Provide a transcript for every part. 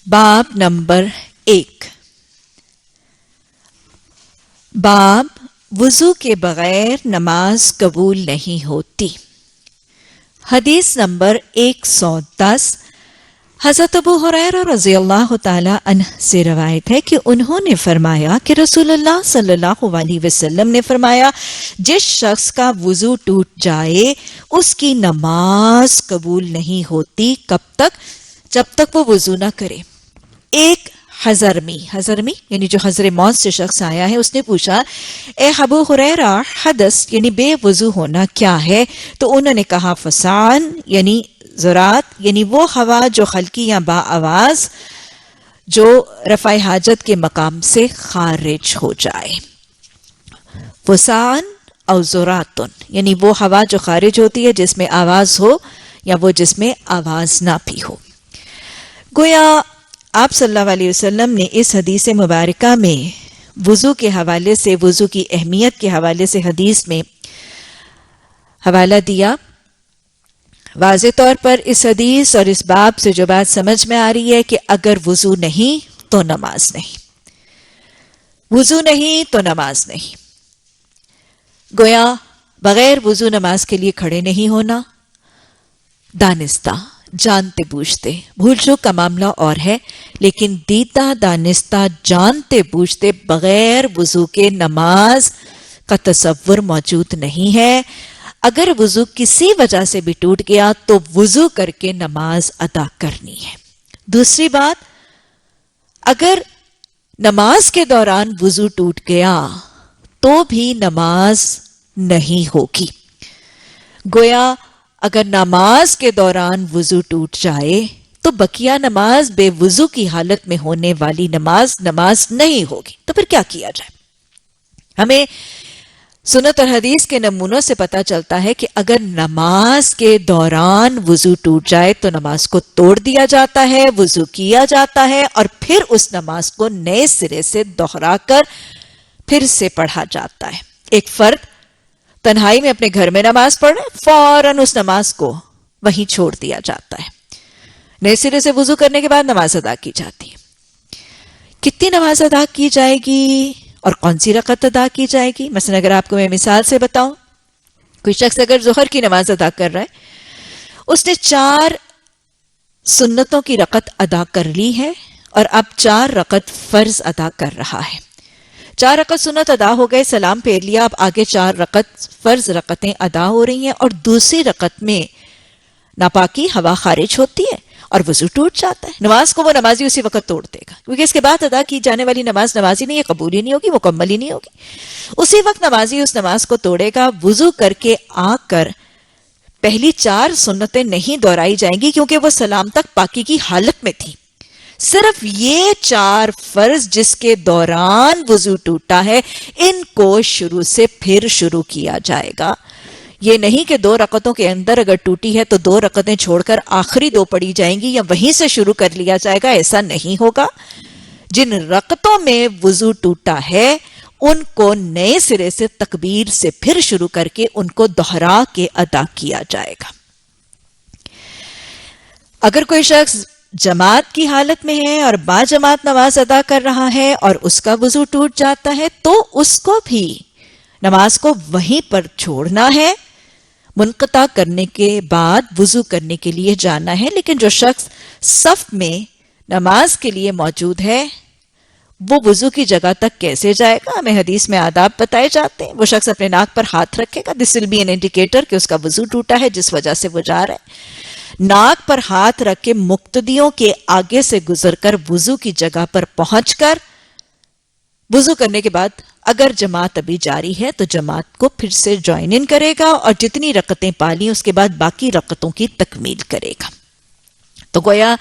باب نمبر 1، باب وضو کے بغیر نماز قبول نہیں ہوتی۔ حدیث نمبر 110، حضرت ابو ہریرہ رضی اللہ تعالی عنہ سے روایت ہے کہ انہوں نے فرمایا کہ رسول اللہ صلی اللہ علیہ وسلم نے فرمایا، جس شخص کا وضو ٹوٹ جائے اس کی نماز قبول نہیں ہوتی۔ کب تک؟ جب تک وہ وضو نہ کرے۔ ایک حضرمی یعنی جو حضر موت سے شخص آیا ہے، اس نے پوچھا، اے ابو ہریرہ، حدث یعنی بے وضو ہونا کیا ہے؟ تو انہوں نے کہا، فسان یعنی ذرات، یعنی وہ ہوا جو خلقی یا با آواز جو رفع حاجت کے مقام سے خارج ہو جائے۔ فسان او ذراتن یعنی وہ ہوا جو خارج ہوتی ہے جس میں آواز ہو یا وہ جس میں آواز نہ بھی ہو۔ گویا آپ صلی اللہ علیہ وسلم نے اس حدیث مبارکہ میں وضو کے حوالے سے، وضو کی اہمیت کے حوالے سے حدیث میں حوالہ دیا۔ واضح طور پر اس حدیث اور اس باب سے جو بات سمجھ میں آ رہی ہے کہ اگر وضو نہیں تو نماز نہیں، وضو نہیں تو نماز نہیں۔ گویا بغیر وضو نماز کے لیے کھڑے نہیں ہونا، دانستہ جانتے بوجھتے، بھول چوک کا معاملہ اور ہے، لیکن دیدہ دانستہ جانتے بوجھتے بغیر وضو کے نماز کا تصور موجود نہیں ہے۔ اگر وضو کسی وجہ سے بھی ٹوٹ گیا تو وضو کر کے نماز ادا کرنی ہے۔ دوسری بات، اگر نماز کے دوران وضو ٹوٹ گیا تو بھی نماز نہیں ہوگی۔ گویا اگر نماز کے دوران وضو ٹوٹ جائے تو بقیہ نماز بے وضو کی حالت میں ہونے والی نماز نہیں ہوگی۔ تو پھر کیا کیا جائے؟ ہمیں سنت اور حدیث کے نمونوں سے پتہ چلتا ہے کہ اگر نماز کے دوران وضو ٹوٹ جائے تو نماز کو توڑ دیا جاتا ہے، وضو کیا جاتا ہے اور پھر اس نماز کو نئے سرے سے دوہرا کر پھر سے پڑھا جاتا ہے۔ ایک فرد تنہائی میں اپنے گھر میں نماز پڑھ رہے، فوراً اس نماز کو وہیں چھوڑ دیا جاتا ہے۔ نئے سرے سے وضو کرنے کے بعد نماز ادا کی جاتی ہے۔ کتنی نماز ادا کی جائے گی اور کون سی رکعت ادا کی جائے گی؟ مثلا اگر آپ کو میں مثال سے بتاؤں، کوئی شخص اگر ظہر کی نماز ادا کر رہا ہے، اس نے 4 سنتوں کی رکعت ادا کر لی ہے اور اب 4 رکعت فرض ادا کر رہا ہے۔ 4 رکعت سنت ادا ہو گئے، سلام پھیر لیا، اب آگے 4 رکعت فرض رکعتیں ادا ہو رہی ہیں اور دوسری رکعت میں ناپاکی ہوا خارج ہوتی ہے اور وضو ٹوٹ جاتا ہے۔ نماز کو وہ نمازی اسی وقت توڑ دے گا، کیونکہ اس کے بعد ادا کی جانے والی نماز نمازی نہیں ہے، قبول ہی نہیں ہوگی، مکمل ہی نہیں ہوگی۔ اسی وقت نمازی اس نماز کو توڑے گا۔ وضو کر کے آ کر پہلی 4 سنتیں نہیں دہرائی جائیں گی کیونکہ وہ سلام تک پاکی کی حالت میں تھی۔ صرف یہ 4 فرض جس کے دوران وضو ٹوٹا ہے، ان کو شروع سے پھر شروع کیا جائے گا۔ یہ نہیں کہ 2 رکعتوں کے اندر اگر ٹوٹی ہے تو 2 رکعتیں چھوڑ کر آخری 2 پڑھی جائیں گی یا وہیں سے شروع کر لیا جائے گا، ایسا نہیں ہوگا۔ جن رکعتوں میں وضو ٹوٹا ہے ان کو نئے سرے سے تکبیر سے پھر شروع کر کے ان کو دوہرا کے ادا کیا جائے گا۔ اگر کوئی شخص جماعت کی حالت میں ہے اور با جماعت نماز ادا کر رہا ہے اور اس کا وضو ٹوٹ جاتا ہے تو اس کو بھی نماز کو وہیں پر چھوڑنا ہے، منقطع کرنے کے بعد وضو کرنے کے لیے جانا ہے۔ لیکن جو شخص صف میں نماز کے لیے موجود ہے وہ وضو کی جگہ تک کیسے جائے گا؟ ہمیں حدیث میں آداب بتائے جاتے ہیں۔ وہ شخص اپنے ناک پر ہاتھ رکھے گا، دس ول بی این انڈیکیٹر کہ اس کا وضو ٹوٹا ہے جس وجہ سے وہ جا رہا ہے۔ ناک پر ہاتھ رکھ کے مقتدیوں کے آگے سے گزر کر وضو کی جگہ پر پہنچ کر وضو کرنے کے بعد اگر جماعت ابھی جاری ہے تو جماعت کو پھر سے جوائن ان کرے گا اور جتنی رکعتیں پالی اس کے بعد باقی رکعتوں کی تکمیل کرے گا۔ تو گویا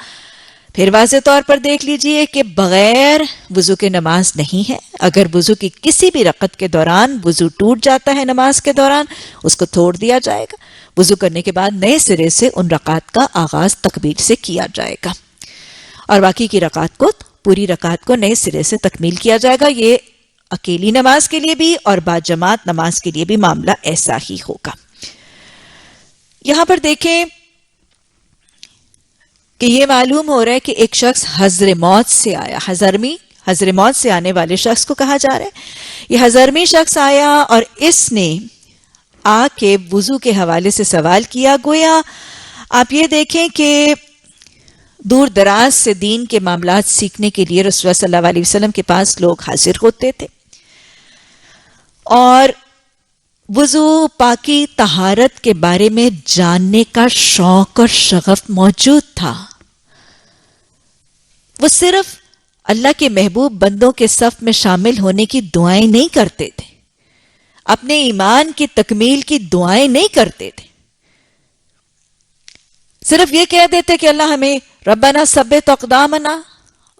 پھر واضح طور پر دیکھ لیجئے کہ بغیر وضو کے نماز نہیں ہے۔ اگر وضو کی کسی بھی رکعت کے دوران وضو ٹوٹ جاتا ہے نماز کے دوران، اس کو توڑ دیا جائے گا۔ وضو کرنے کے بعد نئے سرے سے ان رکعات کا آغاز تکبیر سے کیا جائے گا اور باقی کی رکعات کو، پوری رکعت کو نئے سرے سے تکمیل کیا جائے گا۔ یہ اکیلی نماز کے لیے بھی اور با جماعت نماز کے لیے بھی معاملہ ایسا ہی ہوگا۔ یہاں پر دیکھیں کہ یہ معلوم ہو رہا ہے کہ ایک شخص حضر موت سے آیا، حضر موت سے آنے والے شخص کو کہا جا رہا ہے۔ یہ حضرمی شخص آیا اور اس نے آ کے وضو کے حوالے سے سوال کیا۔ گویا آپ یہ دیکھیں کہ دور دراز سے دین کے معاملات سیکھنے کے لیے رسول اللہ صلی اللہ علیہ وسلم کے پاس لوگ حاضر ہوتے تھے، اور وضو، پاکی، طہارت کے بارے میں جاننے کا شوق اور شغف موجود تھا۔ وہ صرف اللہ کے محبوب بندوں کے صف میں شامل ہونے کی دعائیں نہیں کرتے تھے، اپنے ایمان کی تکمیل کی دعائیں نہیں کرتے تھے، صرف یہ کہہ دیتے کہ اللہ ہمیں ربنا ثبت اقدامنا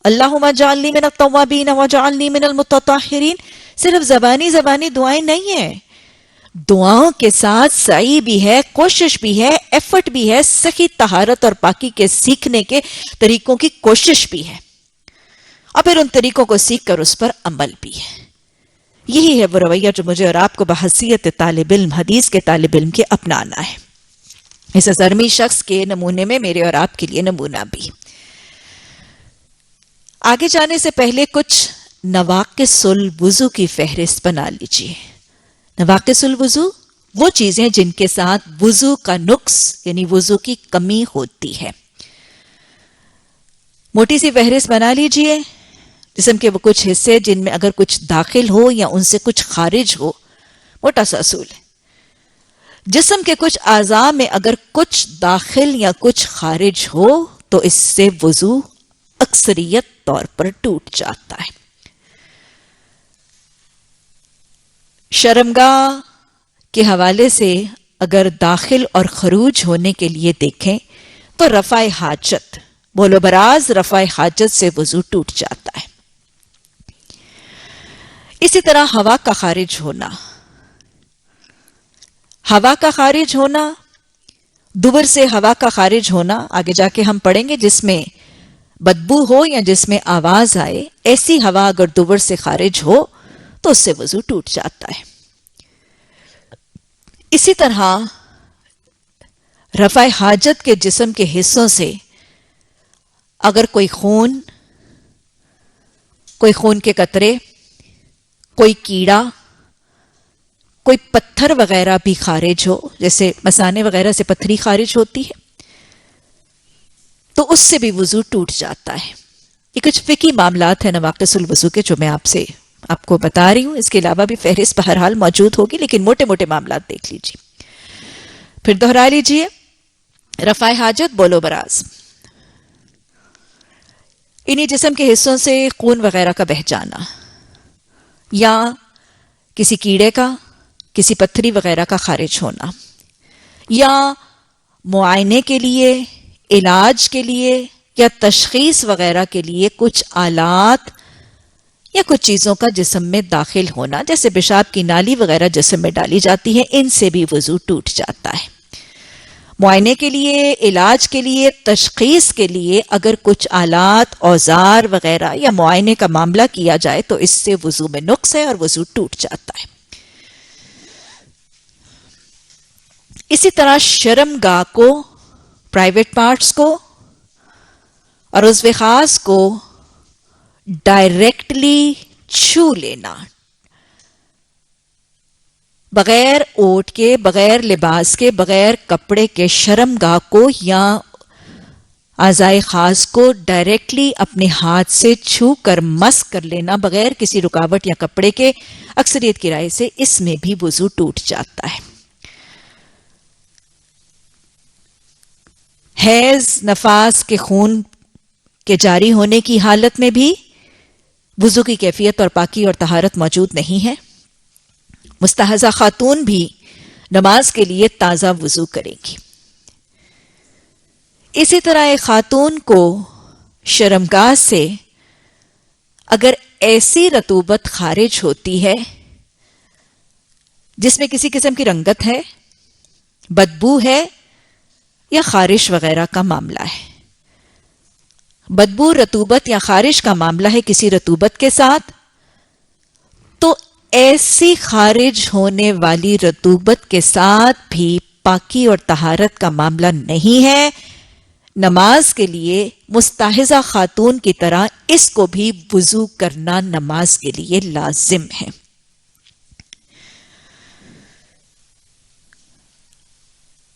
اللہم اجعلنی من التوابین واجعلنی من المتطہرین، صرف زبانی دعائیں نہیں ہیں، دعاؤں کے ساتھ سعی بھی ہے، کوشش بھی ہے، ایفرٹ بھی ہے، صحیح طہارت اور پاکی کے سیکھنے کے طریقوں کی کوشش بھی ہے، اور پھر ان طریقوں کو سیکھ کر اس پر عمل بھی ہے۔ یہی ہے وہ رویہ جو مجھے اور آپ کو بحیثیت طالب علم، حدیث کے طالب علم کے اپنانا ہے۔ اس حضرمی شخص کے نمونے میں میرے اور آپ کے لیے نمونہ بھی۔ آگے جانے سے پہلے کچھ نواقص الوضو کی فہرست بنا لیجئے۔ نواقص الوضو وہ چیزیں جن کے ساتھ وضو کا نقص یعنی وضو کی کمی ہوتی ہے۔ موٹی سی فہرست بنا لیجئے۔ جسم کے وہ کچھ حصے جن میں اگر کچھ داخل ہو یا ان سے کچھ خارج ہو، موٹا سا اصول ہے۔ جسم کے کچھ اعضاء میں اگر کچھ داخل یا کچھ خارج ہو تو اس سے وضو اکثریت طور پر ٹوٹ جاتا ہے۔ شرمگاہ کے حوالے سے اگر داخل اور خروج ہونے کے لیے دیکھیں تو رفع حاجت، بول و براز رفع حاجت سے وضو ٹوٹ جاتا ہے۔ اسی طرح ہوا کا خارج ہونا، ہوا کا خارج ہونا، دبر سے ہوا کا خارج ہونا، آگے جا کے ہم پڑھیں گے جس میں بدبو ہو یا جس میں آواز آئے، ایسی ہوا اگر دبر سے خارج ہو تو اس سے وضو ٹوٹ جاتا ہے۔ اسی طرح رفع حاجت کے جسم کے حصوں سے اگر کوئی خون کے قطرے، کوئی کیڑا، کوئی پتھر وغیرہ بھی خارج ہو، جیسے مثانے وغیرہ سے پتھری خارج ہوتی ہے، تو اس سے بھی وضو ٹوٹ جاتا ہے۔ یہ کچھ فقہی معاملات ہیں نواقص الوضو کے جو میں آپ کو بتا رہی ہوں۔ اس کے علاوہ بھی فہرست بہرحال موجود ہوگی، لیکن موٹے موٹے معاملات دیکھ لیجیے، پھر دہرا لیجیے۔ رفع حاجت، بول و براز، انہی جسم کے حصوں سے خون وغیرہ کا بہہ جانا، یا کسی کیڑے کا، کسی پتھری وغیرہ کا خارج ہونا، یا معائنے کے لیے، علاج کے لیے یا تشخیص وغیرہ کے لیے کچھ آلات یا کچھ چیزوں کا جسم میں داخل ہونا، جیسے پیشاب کی نالی وغیرہ جسم میں ڈالی جاتی ہے، ان سے بھی وضو ٹوٹ جاتا ہے۔ معائنے کے لیے، علاج کے لیے، تشخیص کے لیے اگر کچھ آلات، اوزار وغیرہ یا معائنے کا معاملہ کیا جائے تو اس سے وضو میں نقص ہے اور وضو ٹوٹ جاتا ہے۔ اسی طرح شرمگاہ کو، پرائیویٹ پارٹس کو اور عضو خاص کو ڈائریکٹلی چھو لینا، بغیر اوٹ کے، بغیر لباس کے، بغیر کپڑے کے شرمگاہ کو یا اعضائے خاص کو ڈائریکٹلی اپنے ہاتھ سے چھو کر مس کر لینا بغیر کسی رکاوٹ یا کپڑے کے، اکثریت کی رائے سے اس میں بھی وضو ٹوٹ جاتا ہے۔ حیض، نفاس کے خون کے جاری ہونے کی حالت میں بھی وضو کی کیفیت اور پاکی اور طہارت موجود نہیں ہے۔ مستحاضہ خاتون بھی نماز کے لیے تازہ وضو کرے گی۔ اسی طرح ایک خاتون کو شرمگاہ سے اگر ایسی رطوبت خارج ہوتی ہے جس میں کسی قسم کی رنگت ہے، بدبو ہے یا خارش وغیرہ کا معاملہ ہے، بدبو، رطوبت یا خارش کا معاملہ ہے کسی رطوبت کے ساتھ، تو ایسی خارج ہونے والی رطوبت کے ساتھ بھی پاکی اور طہارت کا معاملہ نہیں ہے. نماز کے لیے مستحضہ خاتون کی طرح اس کو بھی وضو کرنا نماز کے لیے لازم ہے.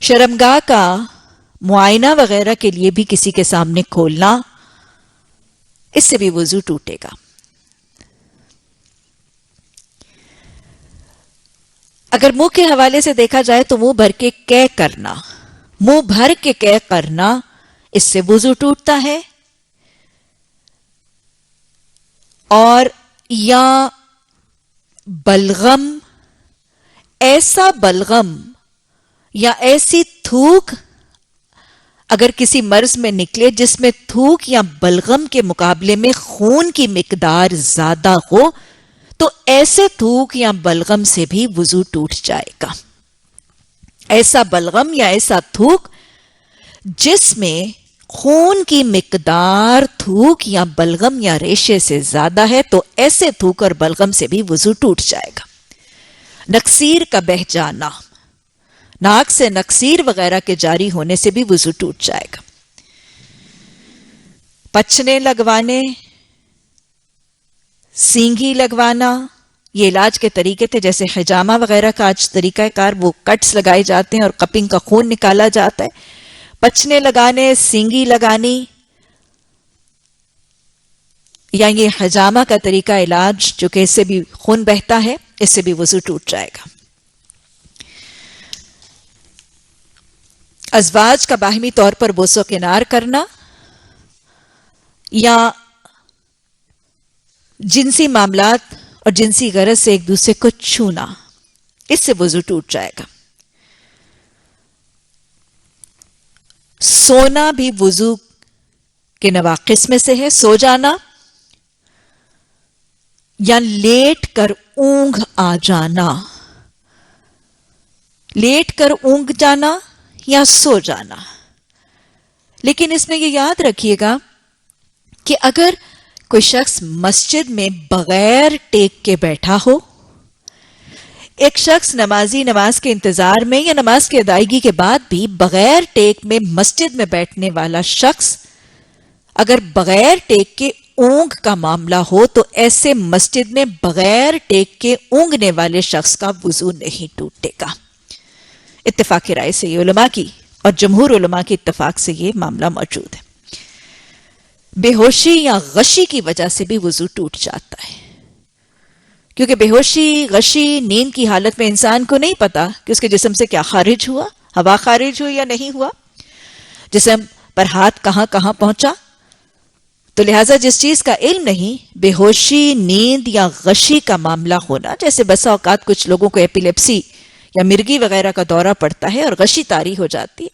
شرمگاہ کا معائنہ وغیرہ کے لیے بھی کسی کے سامنے کھولنا، اس سے بھی وضو ٹوٹے گا. اگر منہ کے حوالے سے دیکھا جائے تو منہ بھر کے قے کرنا، منہ بھر کے قے کرنا، اس سے وضو ٹوٹتا ہے. اور یا بلغم، ایسا بلغم یا ایسی تھوک اگر کسی مرض میں نکلے جس میں تھوک یا بلغم کے مقابلے میں خون کی مقدار زیادہ ہو، تو ایسے تھوک یا بلغم سے بھی وضو ٹوٹ جائے گا. ایسا بلغم یا ایسا تھوک جس میں خون کی مقدار تھوک یا بلغم یا ریشے سے زیادہ ہے، تو ایسے تھوک اور بلغم سے بھی وضو ٹوٹ جائے گا. نکسیر کا بہہ جانا، ناک سے نکسیر وغیرہ کے جاری ہونے سے بھی وضو ٹوٹ جائے گا. پچھنے لگوانے، سینگھی لگوانا، یہ علاج کے طریقے تھے. جیسے حجامہ وغیرہ کا آج طریقہ کار، وہ کٹس لگائے جاتے ہیں اور کپنگ کا خون نکالا جاتا ہے. پچھنے لگانے، سینگھی لگانی، یا یہ حجامہ کا طریقہ علاج جو کہ اس سے بھی خون بہتا ہے، اس سے بھی وضو ٹوٹ جائے گا. ازواج کا باہمی طور پر بوس و کنار کرنا یا جنسی معاملات اور جنسی غرض سے ایک دوسرے کو چھونا، اس سے وضو ٹوٹ جائے گا. سونا بھی وضو کے نواقص میں سے ہے. سو جانا یا لیٹ کر اونگ آ جانا، لیٹ کر اونگ جانا یا سو جانا. لیکن اس میں یہ یاد رکھیے گا کہ اگر کوئی شخص مسجد میں بغیر ٹیک کے بیٹھا ہو، ایک شخص نمازی نماز کے انتظار میں یا نماز کی ادائیگی کے بعد بھی بغیر ٹیک میں مسجد میں بیٹھنے والا شخص اگر بغیر ٹیک کے اونگ کا معاملہ ہو، تو ایسے مسجد میں بغیر ٹیک کے اونگنے والے شخص کا وضو نہیں ٹوٹے گا. اتفاق رائے سے یہ علماء کی اور جمہور علماء کے اتفاق سے یہ معاملہ موجود ہے. بے ہوشی یا غشی کی وجہ سے بھی وضو ٹوٹ جاتا ہے، کیونکہ بے ہوشی، غشی، نیند کی حالت میں انسان کو نہیں پتا کہ اس کے جسم سے کیا خارج ہوا، ہوا خارج ہوئی یا نہیں ہوا، جسم پر ہاتھ کہاں کہاں پہنچا. تو لہٰذا جس چیز کا علم نہیں، بے ہوشی، نیند یا غشی کا معاملہ ہونا، جیسے بسا اوقات کچھ لوگوں کو ایپیلیپسی یا مرگی وغیرہ کا دورہ پڑتا ہے اور غشی طاری ہو جاتی ہے،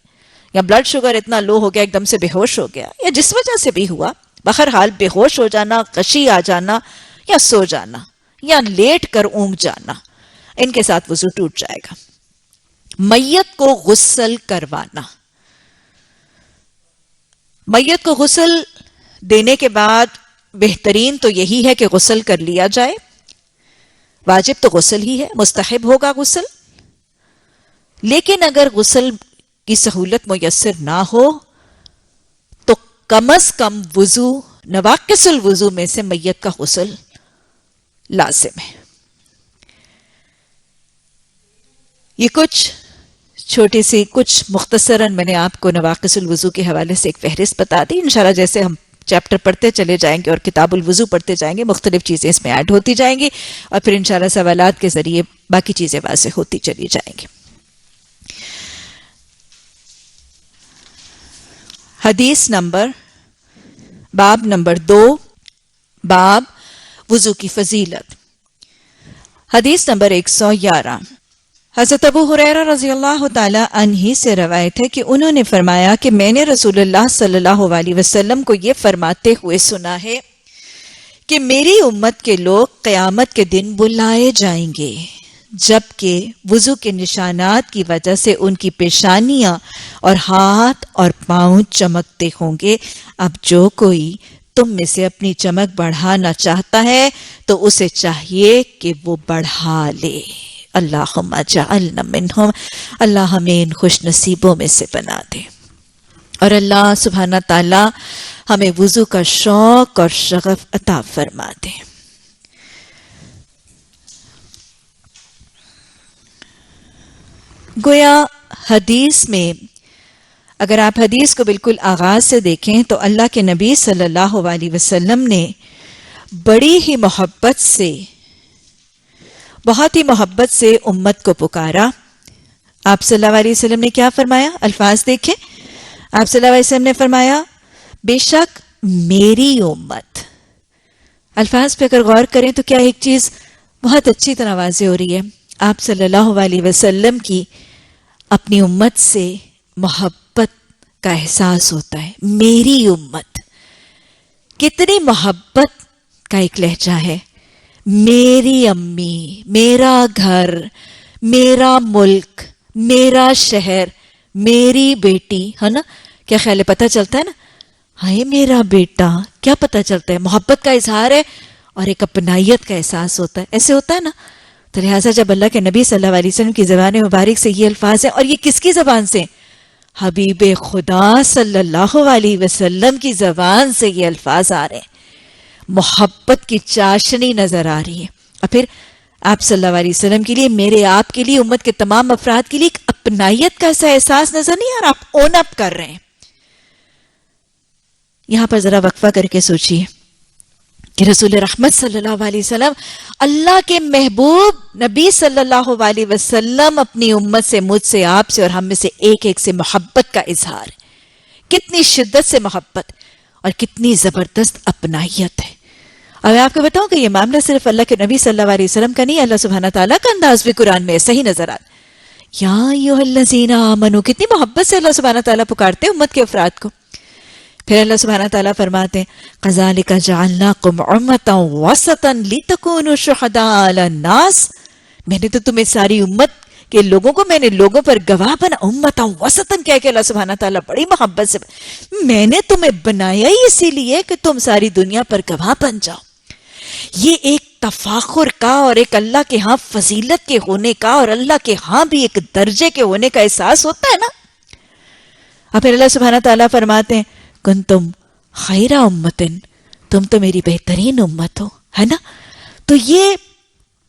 یا بلڈ شوگر اتنا لو ہو گیا ایک دم سے بے ہوش ہو گیا، یا جس وجہ سے بھی ہوا، بہرحال بے ہوش ہو جانا، غشی آ جانا یا سو جانا یا لیٹ کر اونگ جانا، ان کے ساتھ وضو ٹوٹ جائے گا. میت کو غسل کروانا، میت کو غسل دینے کے بعد بہترین تو یہی ہے کہ غسل کر لیا جائے. واجب تو غسل ہی ہے، مستحب ہوگا غسل. لیکن اگر غسل کی سہولت میسر نہ ہو تو کم از کم وضو، نواقص الوضو میں سے میت کا غسل لازم ہے. یہ چھوٹی سی کچھ مختصراً میں نے آپ کو نواقص الوضو کے حوالے سے ایک فہرست بتا دی. انشاءاللہ جیسے ہم چیپٹر پڑھتے چلے جائیں گے اور کتاب الوضو پڑھتے جائیں گے، مختلف چیزیں اس میں ایڈ ہوتی جائیں گی اور پھر انشاءاللہ سوالات کے ذریعے باقی چیزیں واضح ہوتی چلی جائیں گی. حدیث نمبر، باب نمبر 2، باب وضو کی فضیلت. حدیث نمبر 111. حضرت ابو ہریرہ رضی اللہ تعالی عنہ سے روایت ہے کہ انہوں نے فرمایا کہ میں نے رسول اللہ صلی اللہ علیہ وسلم کو یہ فرماتے ہوئے سنا ہے کہ میری امت کے لوگ قیامت کے دن بلائے جائیں گے جبکہ وضو کے نشانات کی وجہ سے ان کی پیشانیاں اور ہاتھ اور پاؤں چمکتے ہوں گے. اب جو کوئی تم میں سے اپنی چمک بڑھانا چاہتا ہے تو اسے چاہیے کہ وہ بڑھا لے. اللہم اجعلنا منہم. اللہ ہمیں ان خوش نصیبوں میں سے بنا دے. اور اللہ سبحانہ تعالی ہمیں وضو کا شوق اور شغف عطا فرما دے. گویا حدیث میں اگر آپ حدیث کو بالکل آغاز سے دیکھیں تو اللہ کے نبی صلی اللہ علیہ وسلم نے بڑی ہی محبت سے، بہت ہی محبت سے امت کو پکارا. آپ صلی اللہ علیہ وسلم نے کیا فرمایا؟ الفاظ دیکھیں. آپ صلی اللہ علیہ وسلم نے فرمایا بے شک میری امت. الفاظ پہ اگر غور کریں تو کیا ایک چیز بہت اچھی طرح واضح ہو رہی ہے. آپ صلی اللہ علیہ وسلم کی اپنی امت سے محبت کا احساس ہوتا ہے. میری امت، کتنی محبت کا ایک لہجہ ہے. میری امی، میرا گھر، میرا ملک، میرا شہر، میری بیٹی، ہے نا. کیا خیال ہے؟ پتہ چلتا ہے نا، ہائے میرا بیٹا. کیا پتہ چلتا ہے؟ محبت کا اظہار ہے اور ایک اپنائیت کا احساس ہوتا ہے. ایسے ہوتا ہے نا. تو لہٰذا جب اللہ کے نبی صلی اللہ علیہ وسلم کی زبان مبارک سے یہ الفاظ ہیں، اور یہ کس کی زبان سے؟ حبیب خدا صلی اللہ علیہ وسلم کی زبان سے یہ الفاظ آ رہے ہیں. محبت کی چاشنی نظر آ رہی ہے. اور پھر آپ صلی اللہ علیہ وسلم کے لیے، میرے آپ کے لیے، امت کے تمام افراد کے لیے ایک اپنائیت کا ایسا احساس نظر نہیں آ رہا. آپ اون اپ کر رہے ہیں. یہاں پر ذرا وقفہ کر کے سوچئے کہ رسول رحمت صلی اللہ علیہ وسلم، اللہ کے محبوب نبی صلی اللہ علیہ وسلم اپنی امت سے، مجھ سے، آپ سے اور ہم میں سے ایک ایک سے محبت کا اظہار. کتنی شدت سے محبت اور کتنی زبردست اپنائیت ہے. اور میں آپ کو بتاؤں کہ یہ معاملہ صرف اللہ کے نبی صلی اللہ علیہ وسلم کا نہیں، اللہ سبحانہ تعالیٰ کا انداز بھی قرآن میں ایسا ہی نظر آتا. یا ایھا الذین آمنوا، کتنی محبت سے اللہ سبحانہ تعالیٰ پکارتے ہیں امت کے افراد کو. پھر اللہ سبحانہ تعالیٰ فرماتے ہیں کذالک جعلناکم امۃ وسطا لتکونوا شہداء علی الناس. میں نے تو تمہیں ساری امت کہ لوگوں کو، میں نے لوگوں پر گواہ بنا. امتا وسطن کہہ کے اللہ سبحانہ تعالیٰ بڑی محبت سے، میں نے تمہیں بنایا ہی اسی لیے کہ تم ساری دنیا پر گواہ بن جاؤ. یہ ایک تفاخر کا اور ایک اللہ کے ہاں فضیلت کے ہونے کا اور اللہ کے ہاں بھی ایک درجے کے ہونے کا احساس ہوتا ہے نا. اور پھر اللہ سبحانہ تعالیٰ فرماتے ہیں کنتم خیر امتن، تم تو میری بہترین امت ہو، ہے نا. تو یہ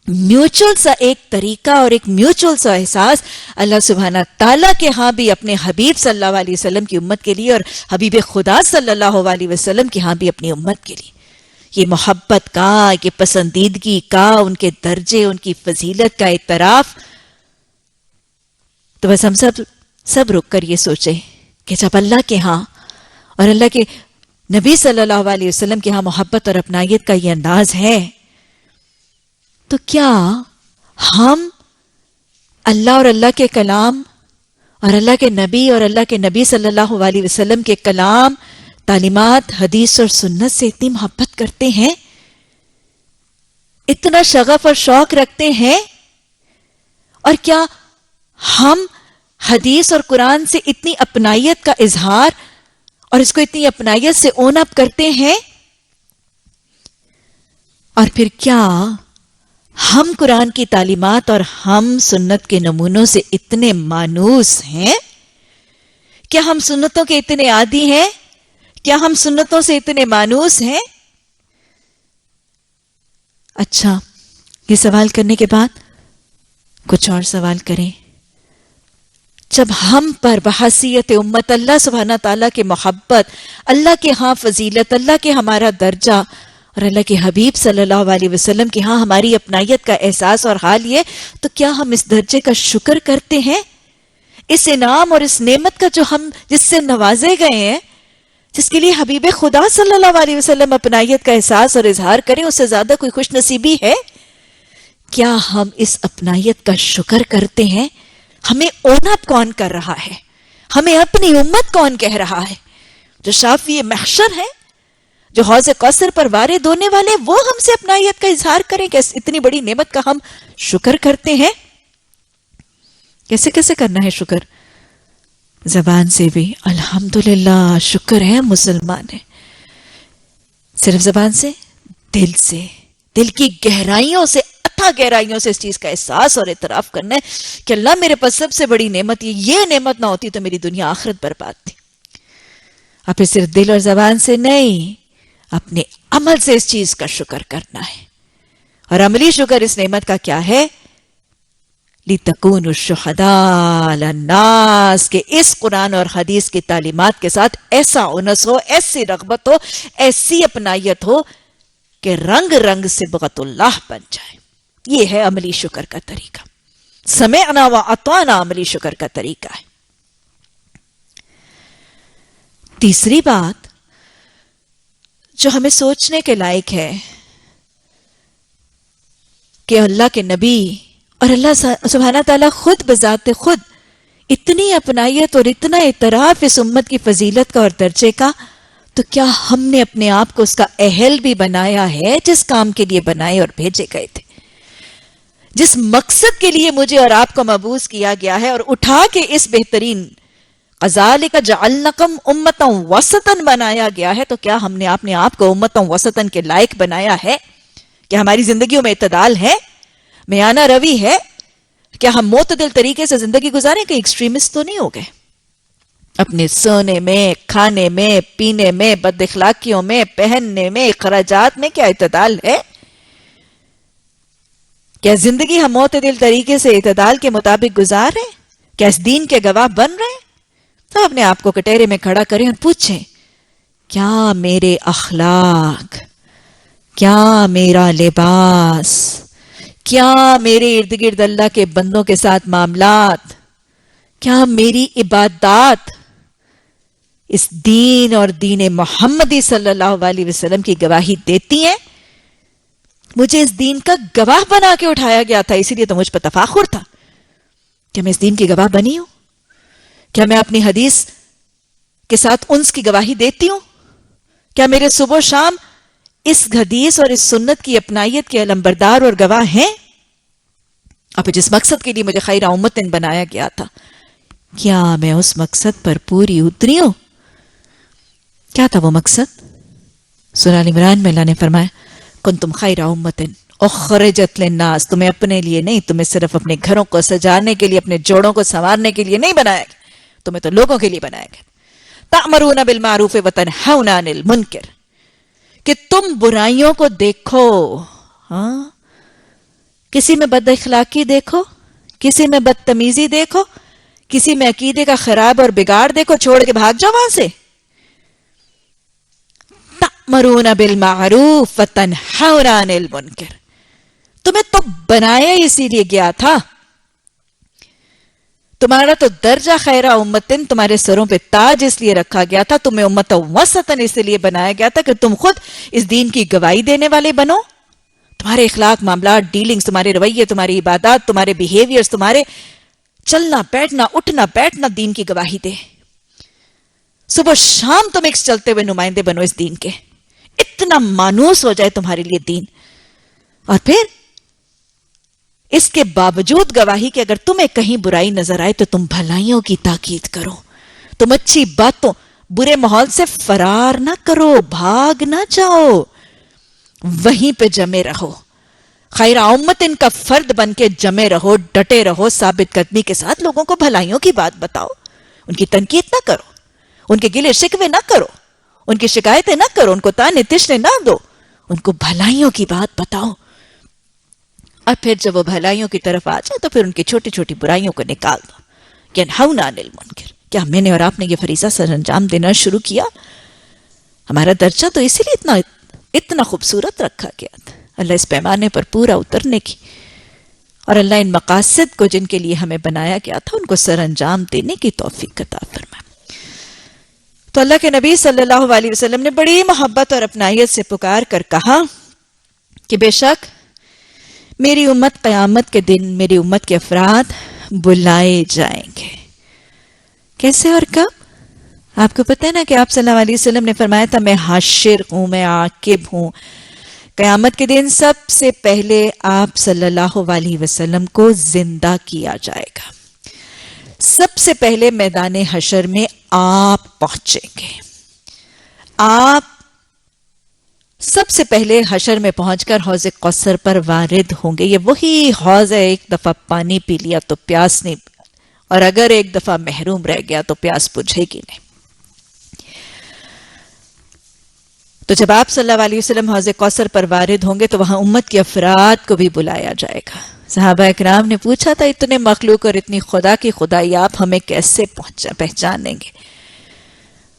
میوچل سا ایک طریقہ اور ایک میوچل سا احساس اللہ سبحانہ تعالیٰ کے ہاں بھی اپنے حبیب صلی اللہ علیہ وسلم کی امت کے لیے اور حبیب خدا صلی اللہ علیہ وسلم کے ہاں بھی اپنی امت کے لیے. یہ محبت کا، یہ پسندیدگی کا، ان کے درجے، ان کی فضیلت کا اعتراف. تو بس ہم سب رک کر یہ سوچیں کہ جب اللہ کے ہاں اور اللہ کے نبی صلی اللہ علیہ وسلم کے ہاں محبت اور اپنائیت کا یہ انداز ہے، تو کیا ہم اللہ اور اللہ کے کلام اور اللہ کے نبی اور اللہ کے نبی صلی اللہ علیہ وسلم کے کلام، تعلیمات، حدیث اور سنت سے اتنی محبت کرتے ہیں، اتنا شغف اور شوق رکھتے ہیں؟ اور کیا ہم حدیث اور قرآن سے اتنی اپنائیت کا اظہار اور اس کو اتنی اپنائیت سے اون اپ کرتے ہیں؟ اور پھر کیا ہم قرآن کی تعلیمات اور ہم سنت کے نمونوں سے اتنے مانوس ہیں؟ کیا ہم سنتوں کے اتنے عادی ہیں؟ کیا ہم سنتوں سے اتنے مانوس ہیں؟ اچھا، یہ سوال کرنے کے بعد کچھ اور سوال کریں. جب ہم پر بحیثیت امت اللہ سبحانہ تعالیٰ کی محبت، اللہ کے ہاں فضیلت، اللہ کے ہمارا درجہ اور اللہ کے حبیب صلی اللہ علیہ وسلم کے ہاں ہماری اپنائیت کا احساس اور حال یہ، تو کیا ہم اس درجے کا شکر کرتے ہیں؟ اس انعام اور اس نعمت کا جو ہم جس سے نوازے گئے ہیں، جس کے لیے حبیب خدا صلی اللہ علیہ وسلم اپنائیت کا احساس اور اظہار کریں، اس سے زیادہ کوئی خوش نصیبی ہے؟ کیا ہم اس اپنائیت کا شکر کرتے ہیں؟ ہمیں اون اپ کون کر رہا ہے؟ ہمیں اپنی امت کون کہہ رہا ہے؟ جو شافی محشر ہے، جو حوض کوثر پر وارد ہونے والے، وہ ہم سے اپنائیت کا اظہار کریں کہ اتنی بڑی نعمت کا ہم شکر کرتے ہیں. کیسے کیسے کرنا ہے شکر؟ زبان سے بھی الحمدللہ، شکر ہے مسلمان ہے. صرف زبان سے، دل سے، دل کی گہرائیوں سے، اتھا گہرائیوں سے اس چیز کا احساس اور اعتراف کرنا ہے کہ اللہ میرے پاس سب سے بڑی نعمت یہ نعمت نہ ہوتی تو میری دنیا آخرت برباد تھی. اب پھر صرف دل اور زبان سے نہیں، اپنے عمل سے اس چیز کا شکر کرنا ہے. اور عملی شکر اس نعمت کا کیا ہے؟ لِتَكُونُوا الشُّهَدَاءَ عَلَى النَّاسِ کہ اس قرآن اور حدیث کی تعلیمات کے ساتھ ایسا انس ہو، ایسی رغبت ہو، ایسی اپنائیت ہو کہ رنگ رنگ صبغت اللہ بن جائے. یہ ہے عملی شکر کا طریقہ. سمعنا وَأَطَعْنَا عملی شکر کا طریقہ ہے. تیسری بات جو ہمیں سوچنے کے لائق ہے کہ اللہ کے نبی اور اللہ سبحانہ تعالیٰ خود بذات خود اتنی اپنائیت اور اتنا اعتراف اس امت کی فضیلت کا اور درجے کا، تو کیا ہم نے اپنے آپ کو اس کا اہل بھی بنایا ہے جس کام کے لیے بنائے اور بھیجے گئے تھے، جس مقصد کے لیے مجھے اور آپ کو مبعوث کیا گیا ہے اور اٹھا کے اس بہترین کذالک جعلنکم امتا وسطا بنایا گیا ہے، تو کیا ہم نے اپنے آپ کو امتا وسطا کے لائق بنایا ہے؟ کیا ہماری زندگیوں میں اعتدال ہے، میانہ روی ہے؟ کیا ہم معتدل طریقے سے زندگی گزاریں؟ کہ ایکسٹریمسٹ تو نہیں ہو گئے؟ اپنے سونے میں، کھانے میں، پینے میں، بد اخلاقیوں میں، پہننے میں، اخراجات میں کیا اعتدال ہے؟ کیا زندگی ہم معتدل طریقے سے اعتدال کے مطابق گزار رہے ہیں؟ کیا اس دین کے گواہ بن رہے ہیں؟ تو اپنے آپ کو کٹہرے میں کھڑا کریں اور پوچھیں، کیا میرے اخلاق، کیا میرا لباس، کیا میرے ارد گرد اللہ کے بندوں کے ساتھ معاملات، کیا میری عبادات اس دین اور دین محمدی صلی اللہ علیہ وسلم کی گواہی دیتی ہیں؟ مجھے اس دین کا گواہ بنا کے اٹھایا گیا تھا، اسی لیے تو مجھ پر تفاخر تھا. کیا میں اس دین کی گواہ بنی ہوں؟ کیا میں اپنی حدیث کے ساتھ انس کی گواہی دیتی ہوں؟ کیا میرے صبح و شام اس حدیث اور اس سنت کی اپنائیت کے علمبردار اور گواہ ہیں؟ اب جس مقصد کے لیے مجھے خیر امتن بنایا گیا تھا، کیا میں اس مقصد پر پوری اتری ہوں؟ کیا تھا وہ مقصد؟ سورہ ال عمران میں اللہ نے فرمایا، کنتم خیر امتن اخرجت للناس، تمہیں اپنے لیے نہیں، تمہیں صرف اپنے گھروں کو سجانے کے لیے، اپنے جوڑوں کو سنوارنے کے لیے نہیں بنایا گیا، تمہیں تو لوگوں کے لیے بنایا گیا. تأمرون بالمعروف وتنہون عن المنکر، کہ تم برائیوں کو دیکھو، ہاں، کسی میں بد اخلاقی دیکھو، کسی میں بدتمیزی دیکھو، کسی میں عقیدے کا خراب اور بگاڑ دیکھو، چھوڑ کے بھاگ جاؤ وہاں سے. تأمرون بالمعروف وتنہون عن المنکر، تمہیں تو بنایا اسی لیے گیا تھا. تمہارا تو درجہ خیر امتن، تمہارے سروں پہ تاج اس لیے رکھا گیا تھا، تمہیں امت وسطن اس لیے بنایا گیا تھا کہ تم خود اس دین کی گواہی دینے والے بنو. تمہارے اخلاق، معاملات، ڈیلنگز، تمہارے رویے، تمہاری عبادات، تمہارے بیہیویئرز، تمہارے چلنا بیٹھنا اٹھنا بیٹھنا دین کی گواہی دے. صبح شام تم ایک چلتے ہوئے نمائندے بنو اس دین کے، اتنا مانوس ہو جائے تمہارے لیے دین. اور پھر اس کے باوجود گواہی کہ اگر تمہیں کہیں برائی نظر آئے تو تم بھلائیوں کی تاکید کرو، تم اچھی باتوں، برے ماحول سے فرار نہ کرو، بھاگ نہ جاؤ، وہیں پہ جمے رہو، خیر امت ان کا فرد بن کے جمے رہو، ڈٹے رہو، ثابت قدمی کے ساتھ لوگوں کو بھلائیوں کی بات بتاؤ. ان کی تنقید نہ کرو، ان کے گلے شکوے نہ کرو، ان کی شکایتیں نہ کرو، ان کو تانے تشنے نہ دو، ان کو بھلائیوں کی بات بتاؤ. اور پھر جب وہ بھلائیوں کی طرف آ جائے تو پھر ان کی چھوٹی چھوٹی برائیوں کو نکال دو. ینہون عن المنکر، کیا میں نے اور آپ نے یہ فریضہ سر انجام دینا شروع کیا؟ ہمارا درجہ تو اسی لیے اتنا خوبصورت رکھا گیا تھا، اللہ اس پیمانے پر پورا اترنے کی، اور اللہ ان مقاصد کو جن کے لیے ہمیں بنایا گیا تھا ان کو سر انجام دینے کی توفیق عطا فرمائے. تو اللہ کے نبی صلی اللہ علیہ وسلم نے بڑی محبت اور اپنائیت سے پکار کر کہا کہ بے شک میری امت قیامت کے دن، میری امت کے افراد بلائے جائیں گے. کیسے اور کب؟ آپ کو پتہ ہے نا کہ آپ صلی اللہ علیہ وسلم نے فرمایا تھا، میں حاشر ہوں، میں عاقب ہوں. قیامت کے دن سب سے پہلے آپ صلی اللہ علیہ وسلم کو زندہ کیا جائے گا. سب سے پہلے میدان حشر میں آپ پہنچیں گے. آپ سب سے پہلے حشر میں پہنچ کر حوض کوثر پر وارد ہوں گے. یہ وہی حوض ہے، ایک دفعہ پانی پی لیا تو پیاس نہیں، اور اگر ایک دفعہ محروم رہ گیا تو پیاس بجھے گی نہیں. تو جب آپ صلی اللہ علیہ وسلم حوض کوثر پر وارد ہوں گے تو وہاں امت کے افراد کو بھی بلایا جائے گا. صحابہ اکرام نے پوچھا تھا اتنے مخلوق اور اتنی خدا کی خدائی آپ ہمیں کیسے پہچانیں گے؟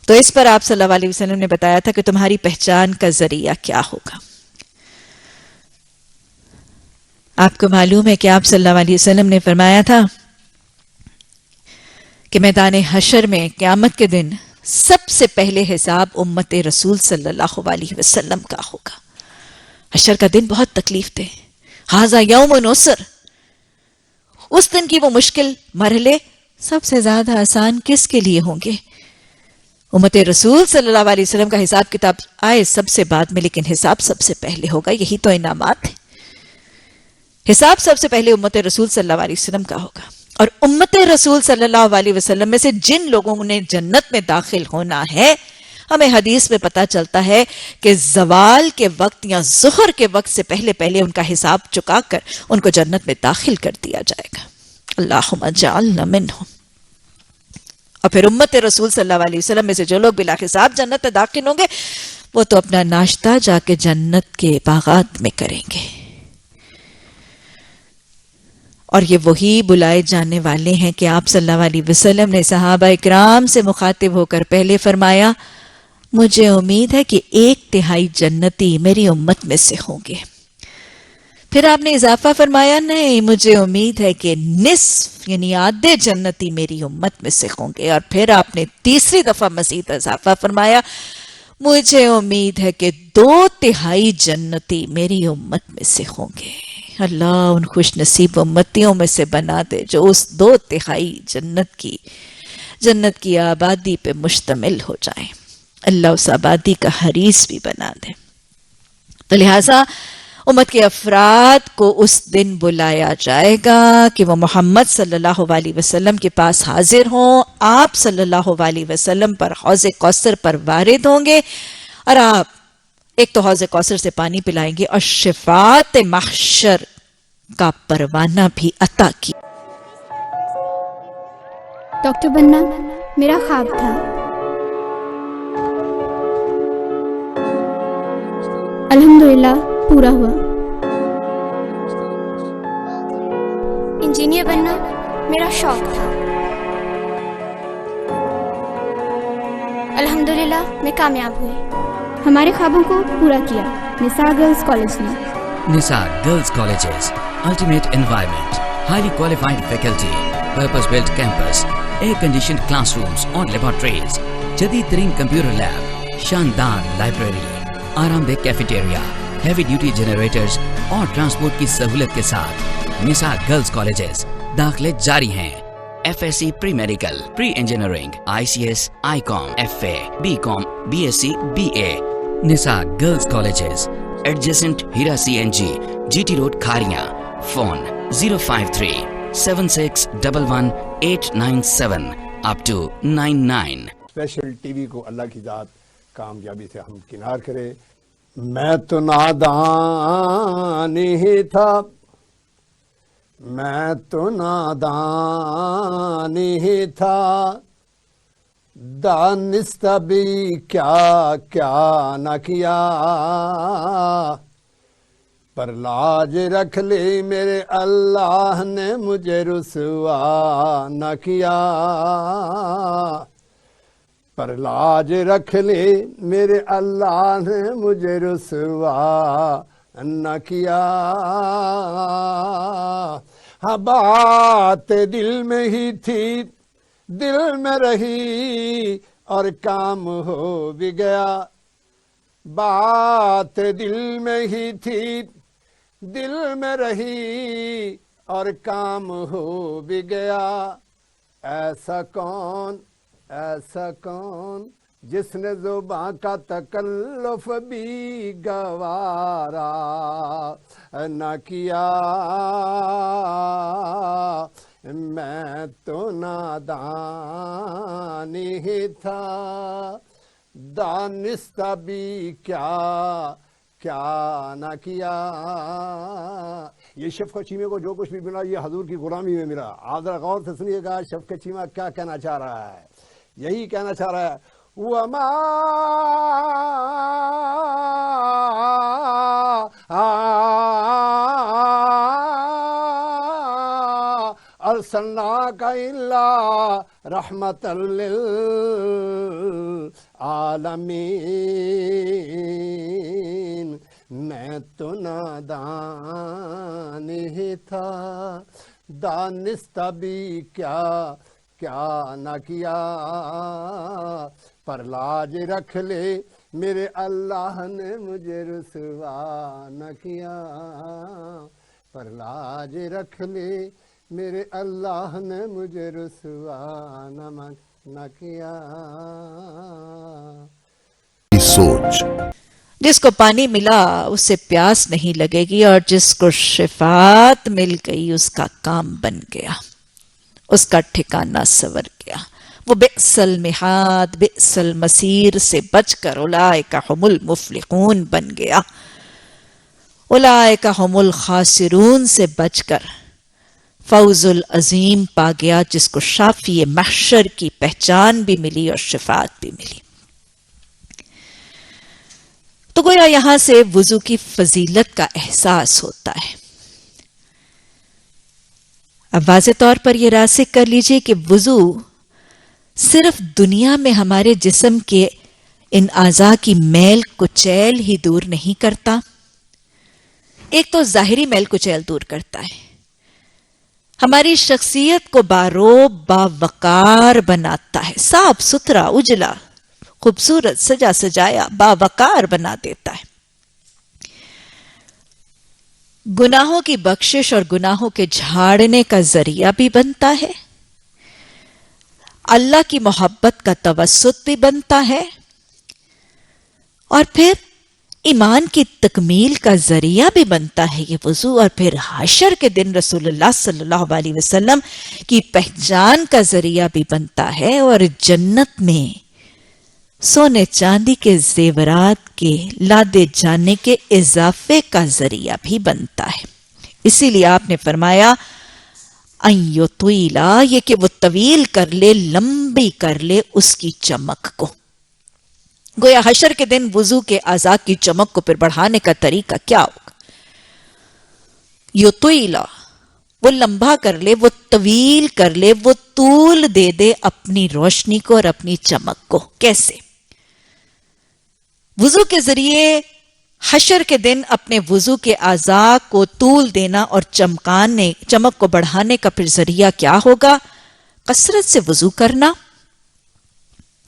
تو اس پر آپ صلی اللہ علیہ وسلم نے بتایا تھا کہ تمہاری پہچان کا ذریعہ کیا ہوگا. آپ کو معلوم ہے کہ آپ صلی اللہ علیہ وسلم نے فرمایا تھا کہ میدان حشر میں قیامت کے دن سب سے پہلے حساب امت رسول صلی اللہ علیہ وسلم کا ہوگا. حشر کا دن بہت تکلیف دہ، ھذا یوم عسر. اس دن کی وہ مشکل مرحلے سب سے زیادہ آسان کس کے لیے ہوں گے؟ امت رسول صلی اللہ علیہ وسلم کا حساب کتاب آئے سب سے بعد میں، لیکن حساب سب سے پہلے ہوگا. یہی تو انعامات ہیں. حساب سب سے پہلے امت رسول صلی اللہ علیہ وسلم کا ہوگا. اور امت رسول صلی اللہ علیہ وسلم میں سے جن لوگوں نے جنت میں داخل ہونا ہے، ہمیں حدیث میں پتہ چلتا ہے کہ زوال کے وقت یا ظہر کے وقت سے پہلے پہلے ان کا حساب چکا کر ان کو جنت میں داخل کر دیا جائے گا. اللہم اجعلنا منہم. اور پھر امت رسول صلی اللہ علیہ وسلم میں سے جو لوگ بلا حساب جنت میں داخل ہوں گے وہ تو اپنا ناشتہ جا کے جنت کے باغات میں کریں گے. اور یہ وہی بلائے جانے والے ہیں کہ آپ صلی اللہ علیہ وسلم نے صحابہ اکرام سے مخاطب ہو کر پہلے فرمایا مجھے امید ہے کہ 1/3 جنتی میری امت میں سے ہوں گے. پھر آپ نے اضافہ فرمایا نہیں، مجھے امید ہے کہ نصف یعنی آدھے جنتی میری امت میں سے ہوں گے. اور پھر آپ نے تیسری دفعہ مزید اضافہ فرمایا مجھے امید ہے کہ 2/3 جنتی میری امت میں سے ہوں گے. اللہ ان خوش نصیب امتیوں میں سے بنا دے جو اس 2/3 جنت کی آبادی پہ مشتمل ہو جائیں. اللہ اس آبادی کا حریص بھی بنا دے. تو لہٰذا امت کے افراد کو اس دن بلایا جائے گا کہ وہ محمد صلی اللہ علیہ وسلم کے پاس حاضر ہوں. آپ صلی اللہ علیہ وسلم پر حوض کوثر پر وارد ہوں گے اور آپ ایک تو حوض کوثر سے پانی پلائیں گے اور شفاعت محشر کا پروانہ بھی عطا کی. ڈاکٹر بننا میرا خواب تھا. الحمدللہ پورا ہوا. انجینئر بننا میرا شوق تھا. الحمدللہ میں کامیاب ہوئی. ہمارے خوابوں کو پورا کیا نساء گرلز کالج نے. Nisa Girls Colleges, ultimate environment, highly qualified faculty, purpose-built campus, air-conditioned classrooms اور laboratories, جدید ترین کمپیوٹر لیب، شاندار لائبریری، آرام دہ کیفیٹیریا، ہیوی ڈیوٹی جنریٹرز اور ٹرانسپورٹ کی سہولت کے ساتھ نساء گرلز کالجز داخلے جاری ہیں. F S C pre medical, pre engineering, I C S, I com, F A, B com, B S C, B A. Nisa girls colleges adjacent Hira C N G, G T road Kharian. Phone 053-7611-897 up to 99. Special T V کو اللہ کی ذات کامیابی سے ہم کنار کرے. میں تو نادان ہی تھا، میں تو نادان ہی تھا، دانست بھی کیا کیا نہ کیا، پر لاج رکھ لی میرے اللہ نے مجھے رسوا نہ کیا، پر لاج رکھ لی میرے اللہ نے مجھے رسوا نہ کیا. ہاں بات دل میں ہی تھی، دل میں رہی اور کام ہو بھی گیا. بات دل میں ہی تھی، دل میں رہی اور کام ہو بھی گیا. ایسا کون جس نے زبان کا تکلف بھی گوارا نہ کیا. میں تو نادان ہی تھا، دانستہ بھی کیا کیا نہ کیا. یہ شفقت چیمے کو جو کچھ بھی ملا یہ حضور کی غلامی میں ملا. آپ ذرا غور سے سنیے گا شفقت چیمہ کیا کہنا چاہ رہا ہے. یہی کہنا چاہ رہا ہے وَمَا أَرْسَلْنَاكَ إِلَّا رَحْمَةً لِّلْعَالَمِينَ. میں تو نادان ہی تھا دانستہ بھی کیا کیا نہ کیا. پر لاج رکھ لے میرے اللہ نے مجھے رسوا نہ کیا. پر لاج رکھ لے میرے اللہ نے مجھے رسوا نہ کیا. سوچ جس کو پانی ملا اسے پیاس نہیں لگے گی، اور جس کو شفاعت مل گئی اس کا کام بن گیا، اس کا ٹھکانہ سور گیا. وہ بئس المہاد بئس المصیر سے بچ کر اولئک هم المفلحون بن گیا. اولئک هم الخاسرون سے بچ کر فوز العظیم پا گیا، جس کو شافی محشر کی پہچان بھی ملی اور شفاعت بھی ملی. تو گویا یہاں سے وضو کی فضیلت کا احساس ہوتا ہے. اب واضح طور پر یہ راسخ کر لیجئے کہ وضو صرف دنیا میں ہمارے جسم کے ان اعضاء کی میل کچیل ہی دور نہیں کرتا. ایک تو ظاہری میل کچیل دور کرتا ہے، ہماری شخصیت کو باروب باوقار بناتا ہے، صاف ستھرا اجلا خوبصورت سجا سجایا باوقار بنا دیتا ہے. گناہوں کی بخشش اور گناہوں کے جھاڑنے کا ذریعہ بھی بنتا ہے، اللہ کی محبت کا توسط بھی بنتا ہے، اور پھر ایمان کی تکمیل کا ذریعہ بھی بنتا ہے یہ وضو. اور پھر حشر کے دن رسول اللہ صلی اللہ علیہ وسلم کی پہچان کا ذریعہ بھی بنتا ہے، اور جنت میں سونے چاندی کے زیورات کے لادے جانے کے اضافے کا ذریعہ بھی بنتا ہے. اسی لیے آپ نے فرمایا ان یطویلا، یہ کہ وہ طویل کر لے، لمبی کر لے اس کی چمک کو. گویا حشر کے دن وضو کے اعضاء کی چمک کو پھر بڑھانے کا طریقہ کیا ہوگا؟ یطویلا، وہ لمبا کر لے، وہ طویل کر لے، وہ طول دے دے اپنی روشنی کو اور اپنی چمک کو. کیسے؟ وضو کے ذریعے حشر کے دن اپنے وضو کے اعضاء کو طول دینا اور چمک کو بڑھانے کا پھر ذریعہ کیا ہوگا؟ کثرت سے وضو کرنا.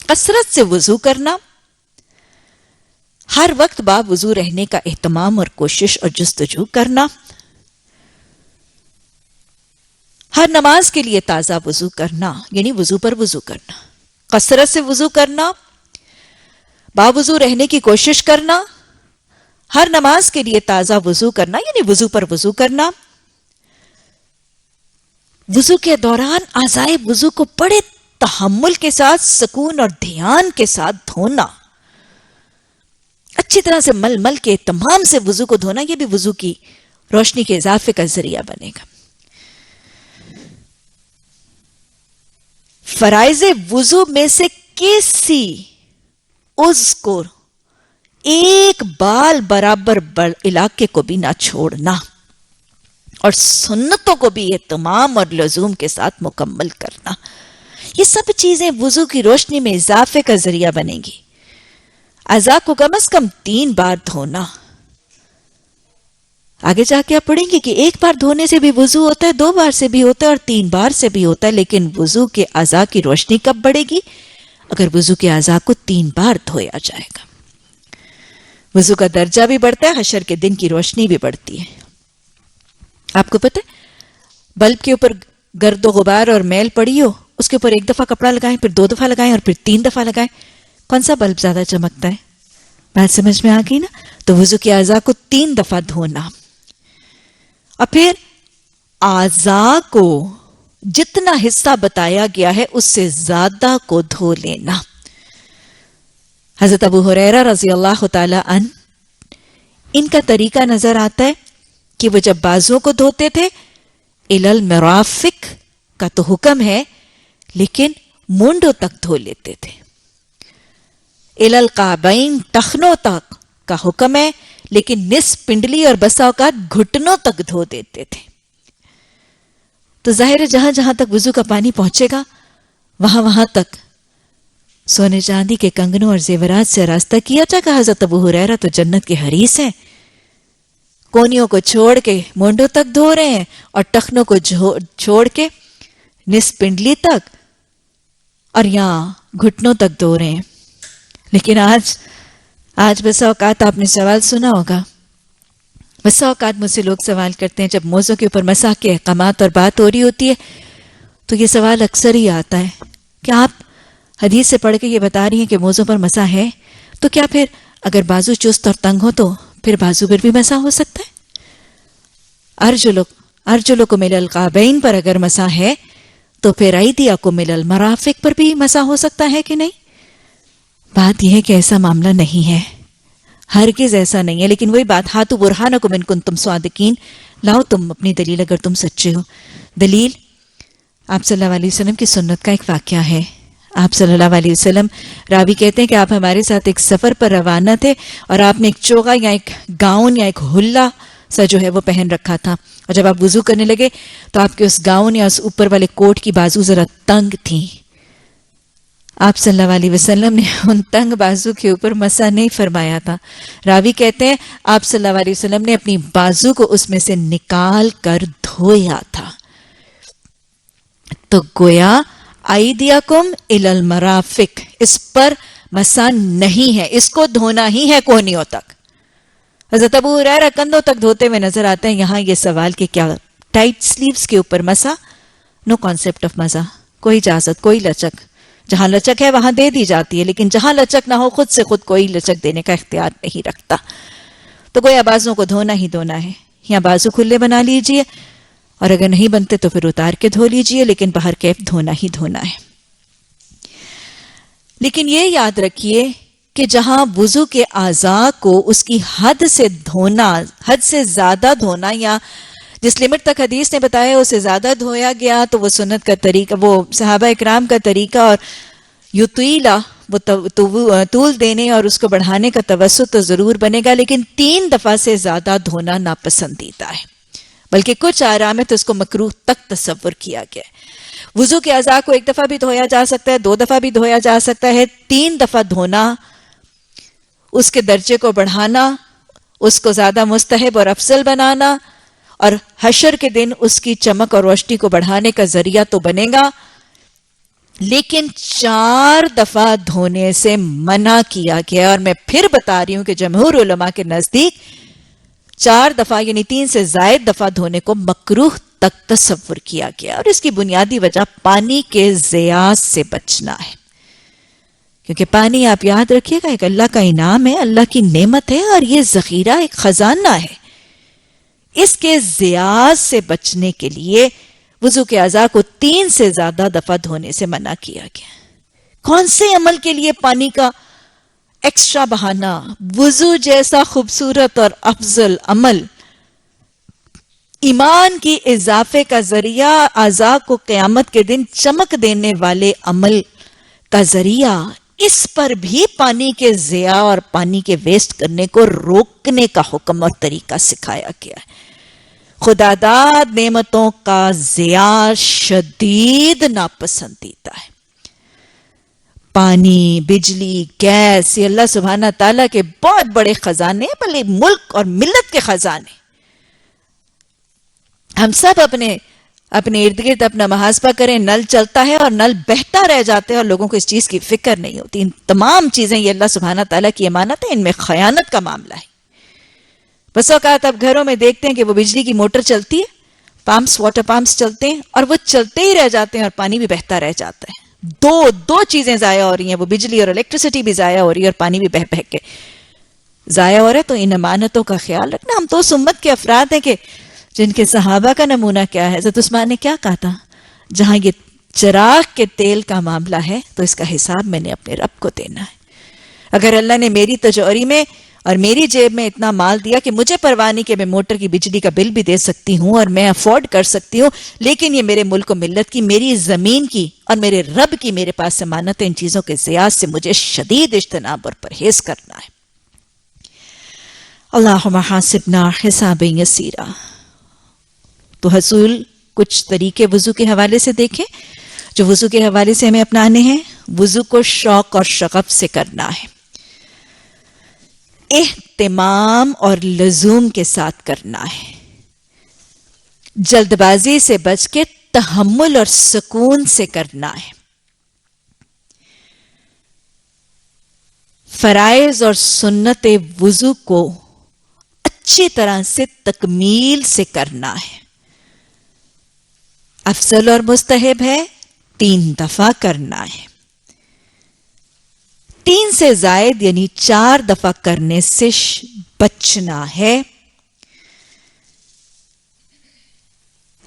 کثرت سے وضو کرنا، ہر وقت با وضو رہنے کا اہتمام اور کوشش اور جستجو کرنا، ہر نماز کے لیے تازہ وضو کرنا، یعنی وضو پر وضو کرنا، کثرت سے وضو کرنا، باوضو رہنے کی کوشش کرنا، ہر نماز کے لیے تازہ وضو کرنا یعنی وضو پر وضو کرنا. وضو کے دوران اعضائے وضو کو بڑے تحمل کے ساتھ، سکون اور دھیان کے ساتھ دھونا، اچھی طرح سے مل مل کے تمام سے وضو کو دھونا، یہ بھی وضو کی روشنی کے اضافے کا ذریعہ بنے گا. فرائض وضو میں سے کسی عضو کو ایک بال برابر علاقے کو بھی نہ چھوڑنا، اور سنتوں کو بھی اہتمام اور لزوم کے ساتھ مکمل کرنا. یہ سب چیزیں وضو کی روشنی میں اضافے کا ذریعہ بنیں گی. اعضاء کو کم از کم 3 بار دھونا. آگے جا کے آپ پڑھیں گے کہ 1 بار دھونے سے بھی وضو ہوتا ہے، 2 بار سے بھی ہوتا ہے اور 3 بار سے بھی ہوتا ہے. لیکن وضو کے اعضاء کی روشنی کب بڑھے گی؟ اگر وضو کے اعضاء کو 3 بار دھویا جائے گا. وضو کا درجہ بھی بڑھتا ہے، حشر کے دن کی روشنی بھی بڑھتی ہے. آپ کو پتہ ہے بلب کے اوپر گرد و غبار اور میل پڑی ہو، اس کے اوپر 1 دفعہ کپڑا لگائیں، پھر 2 دفعہ لگائیں اور پھر 3 دفعہ لگائیں، کون سا بلب زیادہ چمکتا ہے؟ بات سمجھ میں آ گئی نا؟ تو وضو کے اعضاء کو 3 دفعہ دھونا، اور پھر اعضاء کو جتنا حصہ بتایا گیا ہے اس سے زیادہ کو دھو لینا. حضرت ابو ہریرہ رضی اللہ تعالی عنہ ان کا طریقہ نظر آتا ہے کہ وہ جب بازوں کو دھوتے تھے الل مرافق کا تو حکم ہے لیکن مونڈوں تک دھو لیتے تھے. الل قابین ٹخنوں تک کا حکم ہے لیکن نصف پنڈلی اور بسا اوقات گھٹنوں تک دھو دیتے تھے. تو ظاہر ہے جہاں جہاں تک وضو کا پانی پہنچے گا وہاں وہاں تک سونے چاندی کے کنگنوں اور زیورات سے راستہ کیا جائے. حضرت ابو ہریرہ تو جنت کے حریث ہیں, کونیوں کو چھوڑ کے مونڈوں تک دھو رہے ہیں اور ٹخنوں کو چھوڑ کے نصف پنڈلی تک اور یہاں گھٹنوں تک دھو رہے ہیں. لیکن آج بسا اوقات آپ نے سوال سنا ہوگا, بسا اوقات مجھ سے لوگ سوال کرتے ہیں جب موضوع کے اوپر مسح کے احکامات اور بات ہو رہی ہوتی ہے تو یہ سوال اکثر ہی آتا ہے کہ آپ حدیث سے پڑھ کے یہ بتا رہی ہیں کہ موضوع پر مسح ہے, تو کیا پھر اگر بازو چست اور تنگ ہو تو پھر بازو پر بھی مسح ہو سکتا ہے؟ ارجلکم الی القعبین پر اگر مسح ہے تو پھر ایدیکم الی المرافق پر بھی مسح ہو سکتا ہے کہ نہیں؟ بات یہ ہے کہ ایسا معاملہ نہیں ہے, ہرگز ایسا نہیں ہے. لیکن وہی بات, ہاتھو برہانکم ان کنتم صادقین, لاؤ تم اپنی دلیل اگر تم سچے ہو. دلیل آپ صلی اللہ علیہ وسلم کی سنت کا ایک واقعہ ہے. آپ صلی اللہ علیہ وسلم, راوی کہتے ہیں کہ آپ ہمارے ساتھ ایک سفر پر روانہ تھے اور آپ نے ایک چوغا یا ایک گاؤن یا ایک ہلا سا جو ہے وہ پہن رکھا تھا, اور جب آپ وضو کرنے لگے تو آپ کے اس گاؤن یا اس اوپر والے کوٹ کی بازو ذرا تنگ تھی. آپ صلی اللہ علیہ وسلم نے ان تنگ بازو کے اوپر مسح نہیں فرمایا تھا. راوی کہتے ہیں آپ صلی اللہ علیہ وسلم نے اپنی بازو کو اس میں سے نکال کر دھویا تھا. تو گویا ایدیکم الی المرافق اس پر مسح نہیں ہے, اس کو دھونا ہی ہے کونیوں تک. حضرت ابو ہریرہ کندھوں تک دھوتے ہوئے نظر آتے ہیں. یہاں یہ سوال کہ کیا ٹائٹ سلیوز کے اوپر مسح؟ نو کانسیپٹ آف مسح, کوئی اجازت, کوئی لچک. جہاں لچک ہے وہاں دے دی جاتی ہے, لیکن جہاں لچک نہ ہو خود سے خود کوئی لچک دینے کا اختیار نہیں رکھتا. تو گویا بازوں کو دھونا ہی دھونا ہے. یا بازو کھلے بنا لیجئے اور اگر نہیں بنتے تو پھر اتار کے دھو لیجئے, لیکن باہر کیف دھونا ہی دھونا ہے. لیکن یہ یاد رکھیے کہ جہاں وضو کے اعضاء کو اس کی حد سے دھونا, حد سے زیادہ دھونا, یا جس لمٹ تک حدیث نے بتایا اسے زیادہ دھویا گیا تو وہ سنت کا طریقہ, وہ صحابہ اکرام کا طریقہ, اور یطیلا وہ طول دینے اور اس کو بڑھانے کا توسط تو ضرور بنے گا, لیکن 3 دفعہ سے زیادہ دھونا ناپسندیدہ ہے. بلکہ کچھ آرام ہے تو اس کو مکروہ تک تصور کیا گیا ہے. وضو کے اعضاء کو 1 دفعہ بھی دھویا جا سکتا ہے, 2 دفعہ بھی دھویا جا سکتا ہے, 3 دفعہ دھونا, اس کے درجے کو بڑھانا, اس کو زیادہ مستحب اور افضل بنانا, اور حشر کے دن اس کی چمک اور روشنی کو بڑھانے کا ذریعہ تو بنے گا, لیکن 4 دفعہ دھونے سے منع کیا گیا. اور میں پھر بتا رہی ہوں کہ جمہور علماء کے نزدیک 4 دفعہ یعنی 3 سے زائد دفعہ دھونے کو مکروہ تک تصور کیا گیا. اور اس کی بنیادی وجہ پانی کے ضیاع سے بچنا ہے, کیونکہ پانی آپ یاد رکھیے گا ایک اللہ کا انعام ہے, اللہ کی نعمت ہے, اور یہ ذخیرہ ایک خزانہ ہے. اس کے ضیاع سے بچنے کے لیے وضو کے اعضاء کو 3 سے زیادہ دفعہ دھونے سے منع کیا گیا. کون سے عمل کے لیے پانی کا ایکسٹرا بہانا؟ وضو جیسا خوبصورت اور افضل عمل, ایمان کی اضافے کا ذریعہ, اعضاء کو قیامت کے دن چمک دینے والے عمل کا ذریعہ, اس پر بھی پانی کے ضیاع اور پانی کے ویسٹ کرنے کو روکنے کا حکم اور طریقہ سکھایا گیا ہے. خدا داد نعمتوں کا ضیاع شدید ناپسندیدہ ہے. پانی, بجلی, گیس, یہ اللہ سبحانہ تعالیٰ کے بہت بڑے خزانے, بلکہ ملک اور ملت کے خزانے. ہم سب اپنے ارد گرد اپنا محاسبہ کریں, نل چلتا ہے اور نل بہتا رہ جاتے ہیں اور لوگوں کو اس چیز کی فکر نہیں ہوتی. ان تمام چیزیں یہ اللہ سبحانہ تعالیٰ کی امانت ہے, ان میں خیانت کا معاملہ ہے. بس اوقات اب گھروں میں دیکھتے ہیں کہ وہ بجلی کی موٹر چلتی ہے, پمپس, واٹر پمپس چلتے ہیں, اور وہ چلتے ہی رہ جاتے ہیں اور پانی بھی بہتا رہ جاتا ہے. دو چیزیں ضائع ہو رہی ہیں, وہ بجلی اور الیکٹریسٹی بھی ضائع ہو رہی ہے اور پانی بھی بہہ کے ضائع ہو رہا ہے. تو ان امانتوں کا خیال رکھنا. ہم تو اس امت کے افراد ہیں کہ جن کے صحابہ کا نمونہ کیا ہے. حضرت عثمان نے کیا کہا تھا, جہاں یہ چراغ کے تیل کا معاملہ ہے تو اس کا حساب میں نے اپنے رب کو دینا ہے. اگر اللہ نے میری تجوری میں اور میری جیب میں اتنا مال دیا کہ مجھے پرواہ نہیں کہ میں موٹر کی بجلی کا بل بھی دے سکتی ہوں اور میں افورڈ کر سکتی ہوں، لیکن یہ میرے ملک و ملت کی، میری زمین کی اور میرے رب کی میرے پاس ضمانت ہے، ان چیزوں کے ضیاع سے مجھے شدید اجتناب اور پرہیز کرنا ہے۔ اللہم حاسبنا حسابا یسیرا۔ تو حصول کچھ طریقے وضو کے حوالے سے دیکھیں جو وضو کے حوالے سے ہمیں اپنانے ہیں۔ وضو کو شوق اور شغف سے کرنا ہے، اہتمام اور لزوم کے ساتھ کرنا ہے، جلد بازی سے بچ کے تحمل اور سکون سے کرنا ہے، فرائض اور سنت وضو کو اچھی طرح سے تکمیل سے کرنا ہے۔ افضل اور مستحب ہے 3 دفعہ کرنا ہے، 3 سے زائد یعنی 4 دفعہ کرنے سے بچنا ہے۔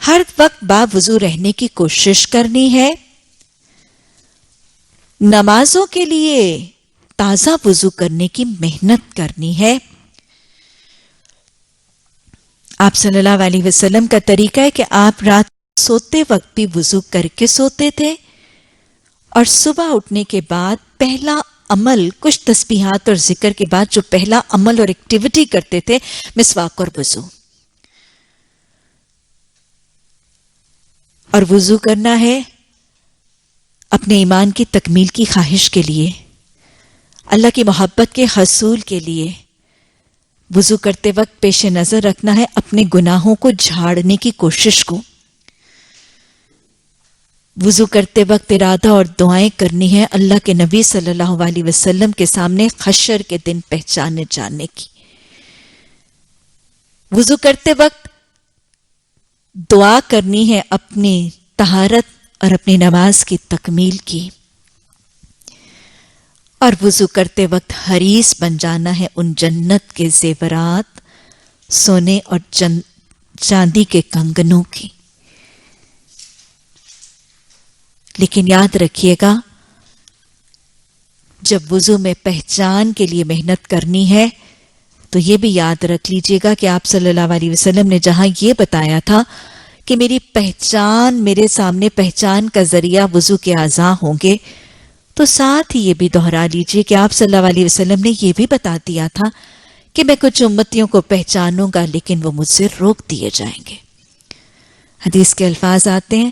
ہر وقت باوضو رہنے کی کوشش کرنی ہے۔ نمازوں کے لیے تازہ وضو کرنے کی محنت کرنی ہے۔ آپ صلی اللہ علیہ وسلم کا طریقہ ہے کہ آپ رات سوتے وقت بھی وضو کر کے سوتے تھے، اور صبح اٹھنے کے بعد پہلا عمل، کچھ تسبیحات اور ذکر کے بعد جو پہلا عمل اور ایکٹیویٹی کرتے تھے، مسواک اور وضو۔ اور وضو کرنا ہے اپنے ایمان کی تکمیل کی خواہش کے لیے، اللہ کی محبت کے حصول کے لیے۔ وضو کرتے وقت پیش نظر رکھنا ہے اپنے گناہوں کو جھاڑنے کی کوشش کو۔ وضو کرتے وقت ارادہ اور دعائیں کرنی ہے اللہ کے نبی صلی اللہ علیہ وسلم کے سامنے حشر کے دن پہچانے جانے کی۔ وضو کرتے وقت دعا کرنی ہے اپنی طہارت اور اپنی نماز کی تکمیل کی، اور وضو کرتے وقت حریص بن جانا ہے ان جنت کے زیورات، سونے اور چاندی کے کنگنوں کی۔ لیکن یاد رکھیے گا، جب وضو میں پہچان کے لیے محنت کرنی ہے تو یہ بھی یاد رکھ لیجئے گا کہ آپ صلی اللہ علیہ وسلم نے جہاں یہ بتایا تھا کہ میری پہچان، میرے سامنے پہچان کا ذریعہ وضو کے اعضاء ہوں گے، تو ساتھ ہی یہ بھی دہرا لیجئے کہ آپ صلی اللہ علیہ وسلم نے یہ بھی بتا دیا تھا کہ میں کچھ امتیوں کو پہچانوں گا لیکن وہ مجھ سے روک دیے جائیں گے۔ حدیث کے الفاظ آتے ہیں،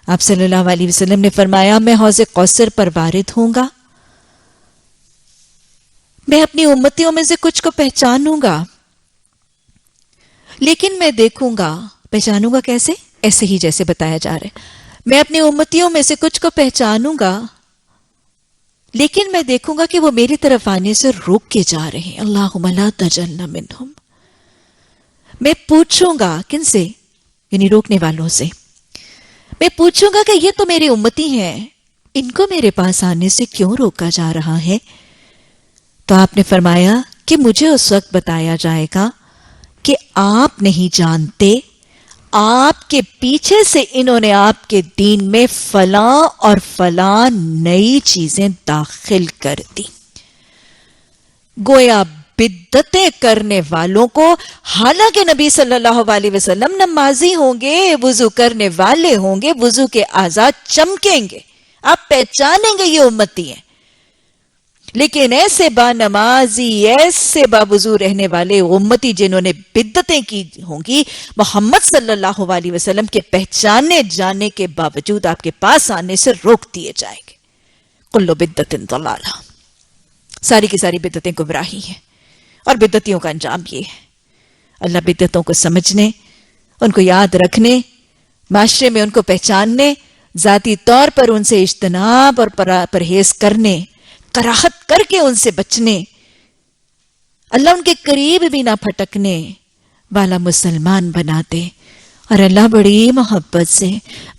آپ صلی اللہ علیہ وسلم نے فرمایا، میں حوض کوثر پر وارد ہوں گا، میں اپنی امتیوں میں سے کچھ کو پہچانوں گا، لیکن میں دیکھوں گا، پہچانوں گا کیسے؟ ایسے ہی جیسے بتایا جا رہا ہے، میں اپنی امتیوں میں سے کچھ کو پہچانوں گا، لیکن میں دیکھوں گا کہ وہ میری طرف آنے سے روک کے جا رہے ہیں۔ اللہم لا تجلنا منہم۔ میں پوچھوں گا، کن سے؟ یعنی روکنے والوں سے۔ میں پوچھوں گا کہ یہ تو میرے امتی ہیں، ان کو میرے پاس آنے سے کیوں روکا جا رہا ہے؟ تو آپ نے فرمایا کہ مجھے اس وقت بتایا جائے گا کہ آپ نہیں جانتے، آپ کے پیچھے سے انہوں نے آپ کے دین میں فلاں اور فلاں نئی چیزیں داخل کر دی۔ گویا بدعتیں کرنے والوں کو، حالانکہ نبی صلی اللہ علیہ وسلم نمازی ہوں گے، وضو کرنے والے ہوں گے، وضو کے اعضاء چمکیں گے، آپ پہچانیں گے یہ امتی ہیں، لیکن ایسے با نمازی، ایسے با وضو رہنے والے امتی جنہوں نے بدعتیں کی ہوں گی، محمد صلی اللہ علیہ وسلم کے پہچانے جانے کے باوجود آپ کے پاس آنے سے روک دیے جائیں گے۔ کل بدعت ضلالہ، ساری کی ساری بدعتیں گمراہی ہیں، اور بدعتیوں کا انجام یہ ہے۔ اللہ بدعتوں کو سمجھنے، ان کو یاد رکھنے، معاشرے میں ان کو پہچاننے، ذاتی طور پر ان سے اجتناب اور پرہیز کرنے، کراہت کر کے ان سے بچنے، اللہ ان کے قریب بھی نہ پھٹکنے والا مسلمان بنا دے۔ اور اللہ بڑی محبت سے،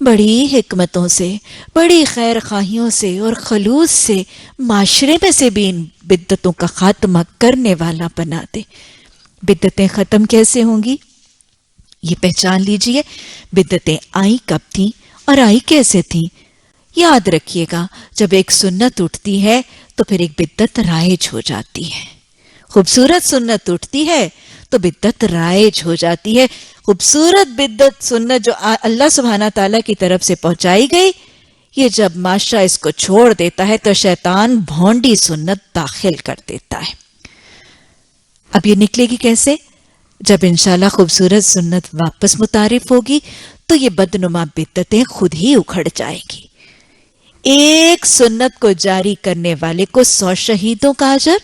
بڑی حکمتوں سے، بڑی خیر خواہیوں سے اور خلوص سے معاشرے میں سے بھی ان بدعتوں کا خاتمہ کرنے والا بنا دے۔ بدعتیں ختم کیسے ہوں گی؟ یہ پہچان لیجئے، بدعتیں آئیں کب تھیں اور آئی کیسے تھیں۔ یاد رکھیے گا، جب ایک سنت اٹھتی ہے تو پھر ایک بدعت رائج ہو جاتی ہے۔ خوبصورت سنت اٹھتی ہے تو بدعت رائج ہو جاتی ہے. خوبصورت بدعت سنت جو اللہ سبحانہ تعالیٰ کی طرف سے پہنچائی گئی، یہ جب معاشرہ اس کو چھوڑ دیتا ہے تو شیطان بھونڈی سنت داخل کر دیتا ہے. اب یہ نکلے گی کیسے؟ جب انشاءاللہ خوبصورت سنت واپس متعارف ہوگی تو یہ بدنما بدعتیں خود ہی اکھڑ جائیں گی. ایک سنت کو جاری کرنے والے کو 100 شہیدوں کا اجر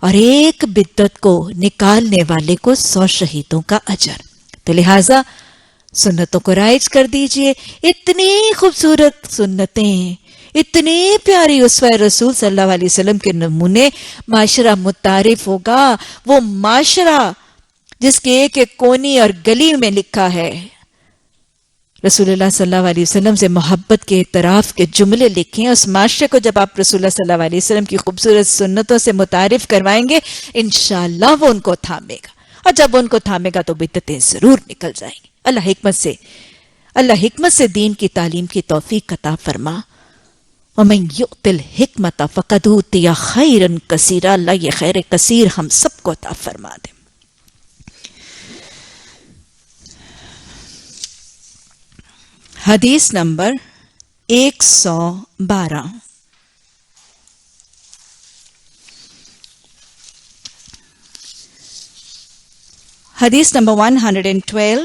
اور ایک بدعت کو نکالنے والے کو 100 شہیدوں کا اجر. تو لہٰذا سنتوں کو رائج کر دیجئے. اتنی خوبصورت سنتیں، اتنی پیاری اسوہ رسول صلی اللہ علیہ وسلم کے نمونے معاشرہ متعارف ہوگا. وہ معاشرہ جس کے ایک ایک کونی اور گلی میں لکھا ہے رسول اللہ صلی اللہ علیہ وسلم سے محبت کے اعتراف کے جملے لکھیں. اس معاشرے کو جب آپ رسول اللہ صلی اللہ علیہ وسلم کی خوبصورت سنتوں سے متعارف کروائیں گے، انشاءاللہ وہ ان کو تھامے گا. اور جب ان کو تھامے گا تو بدعتیں ضرور نکل جائیں گی. اللہ حکمت سے دین کی تعلیم کی توفیق عطا فرما. وَمَن يُؤْتِ الْحِكْمَةَ فَقَدْ أُوتِيَ خَيْرًا كَثِيرًا. اللہ یہ خیر کثیر ہم سب کو عطا فرما دے. حدیث نمبر 112. حدیث نمبر 112،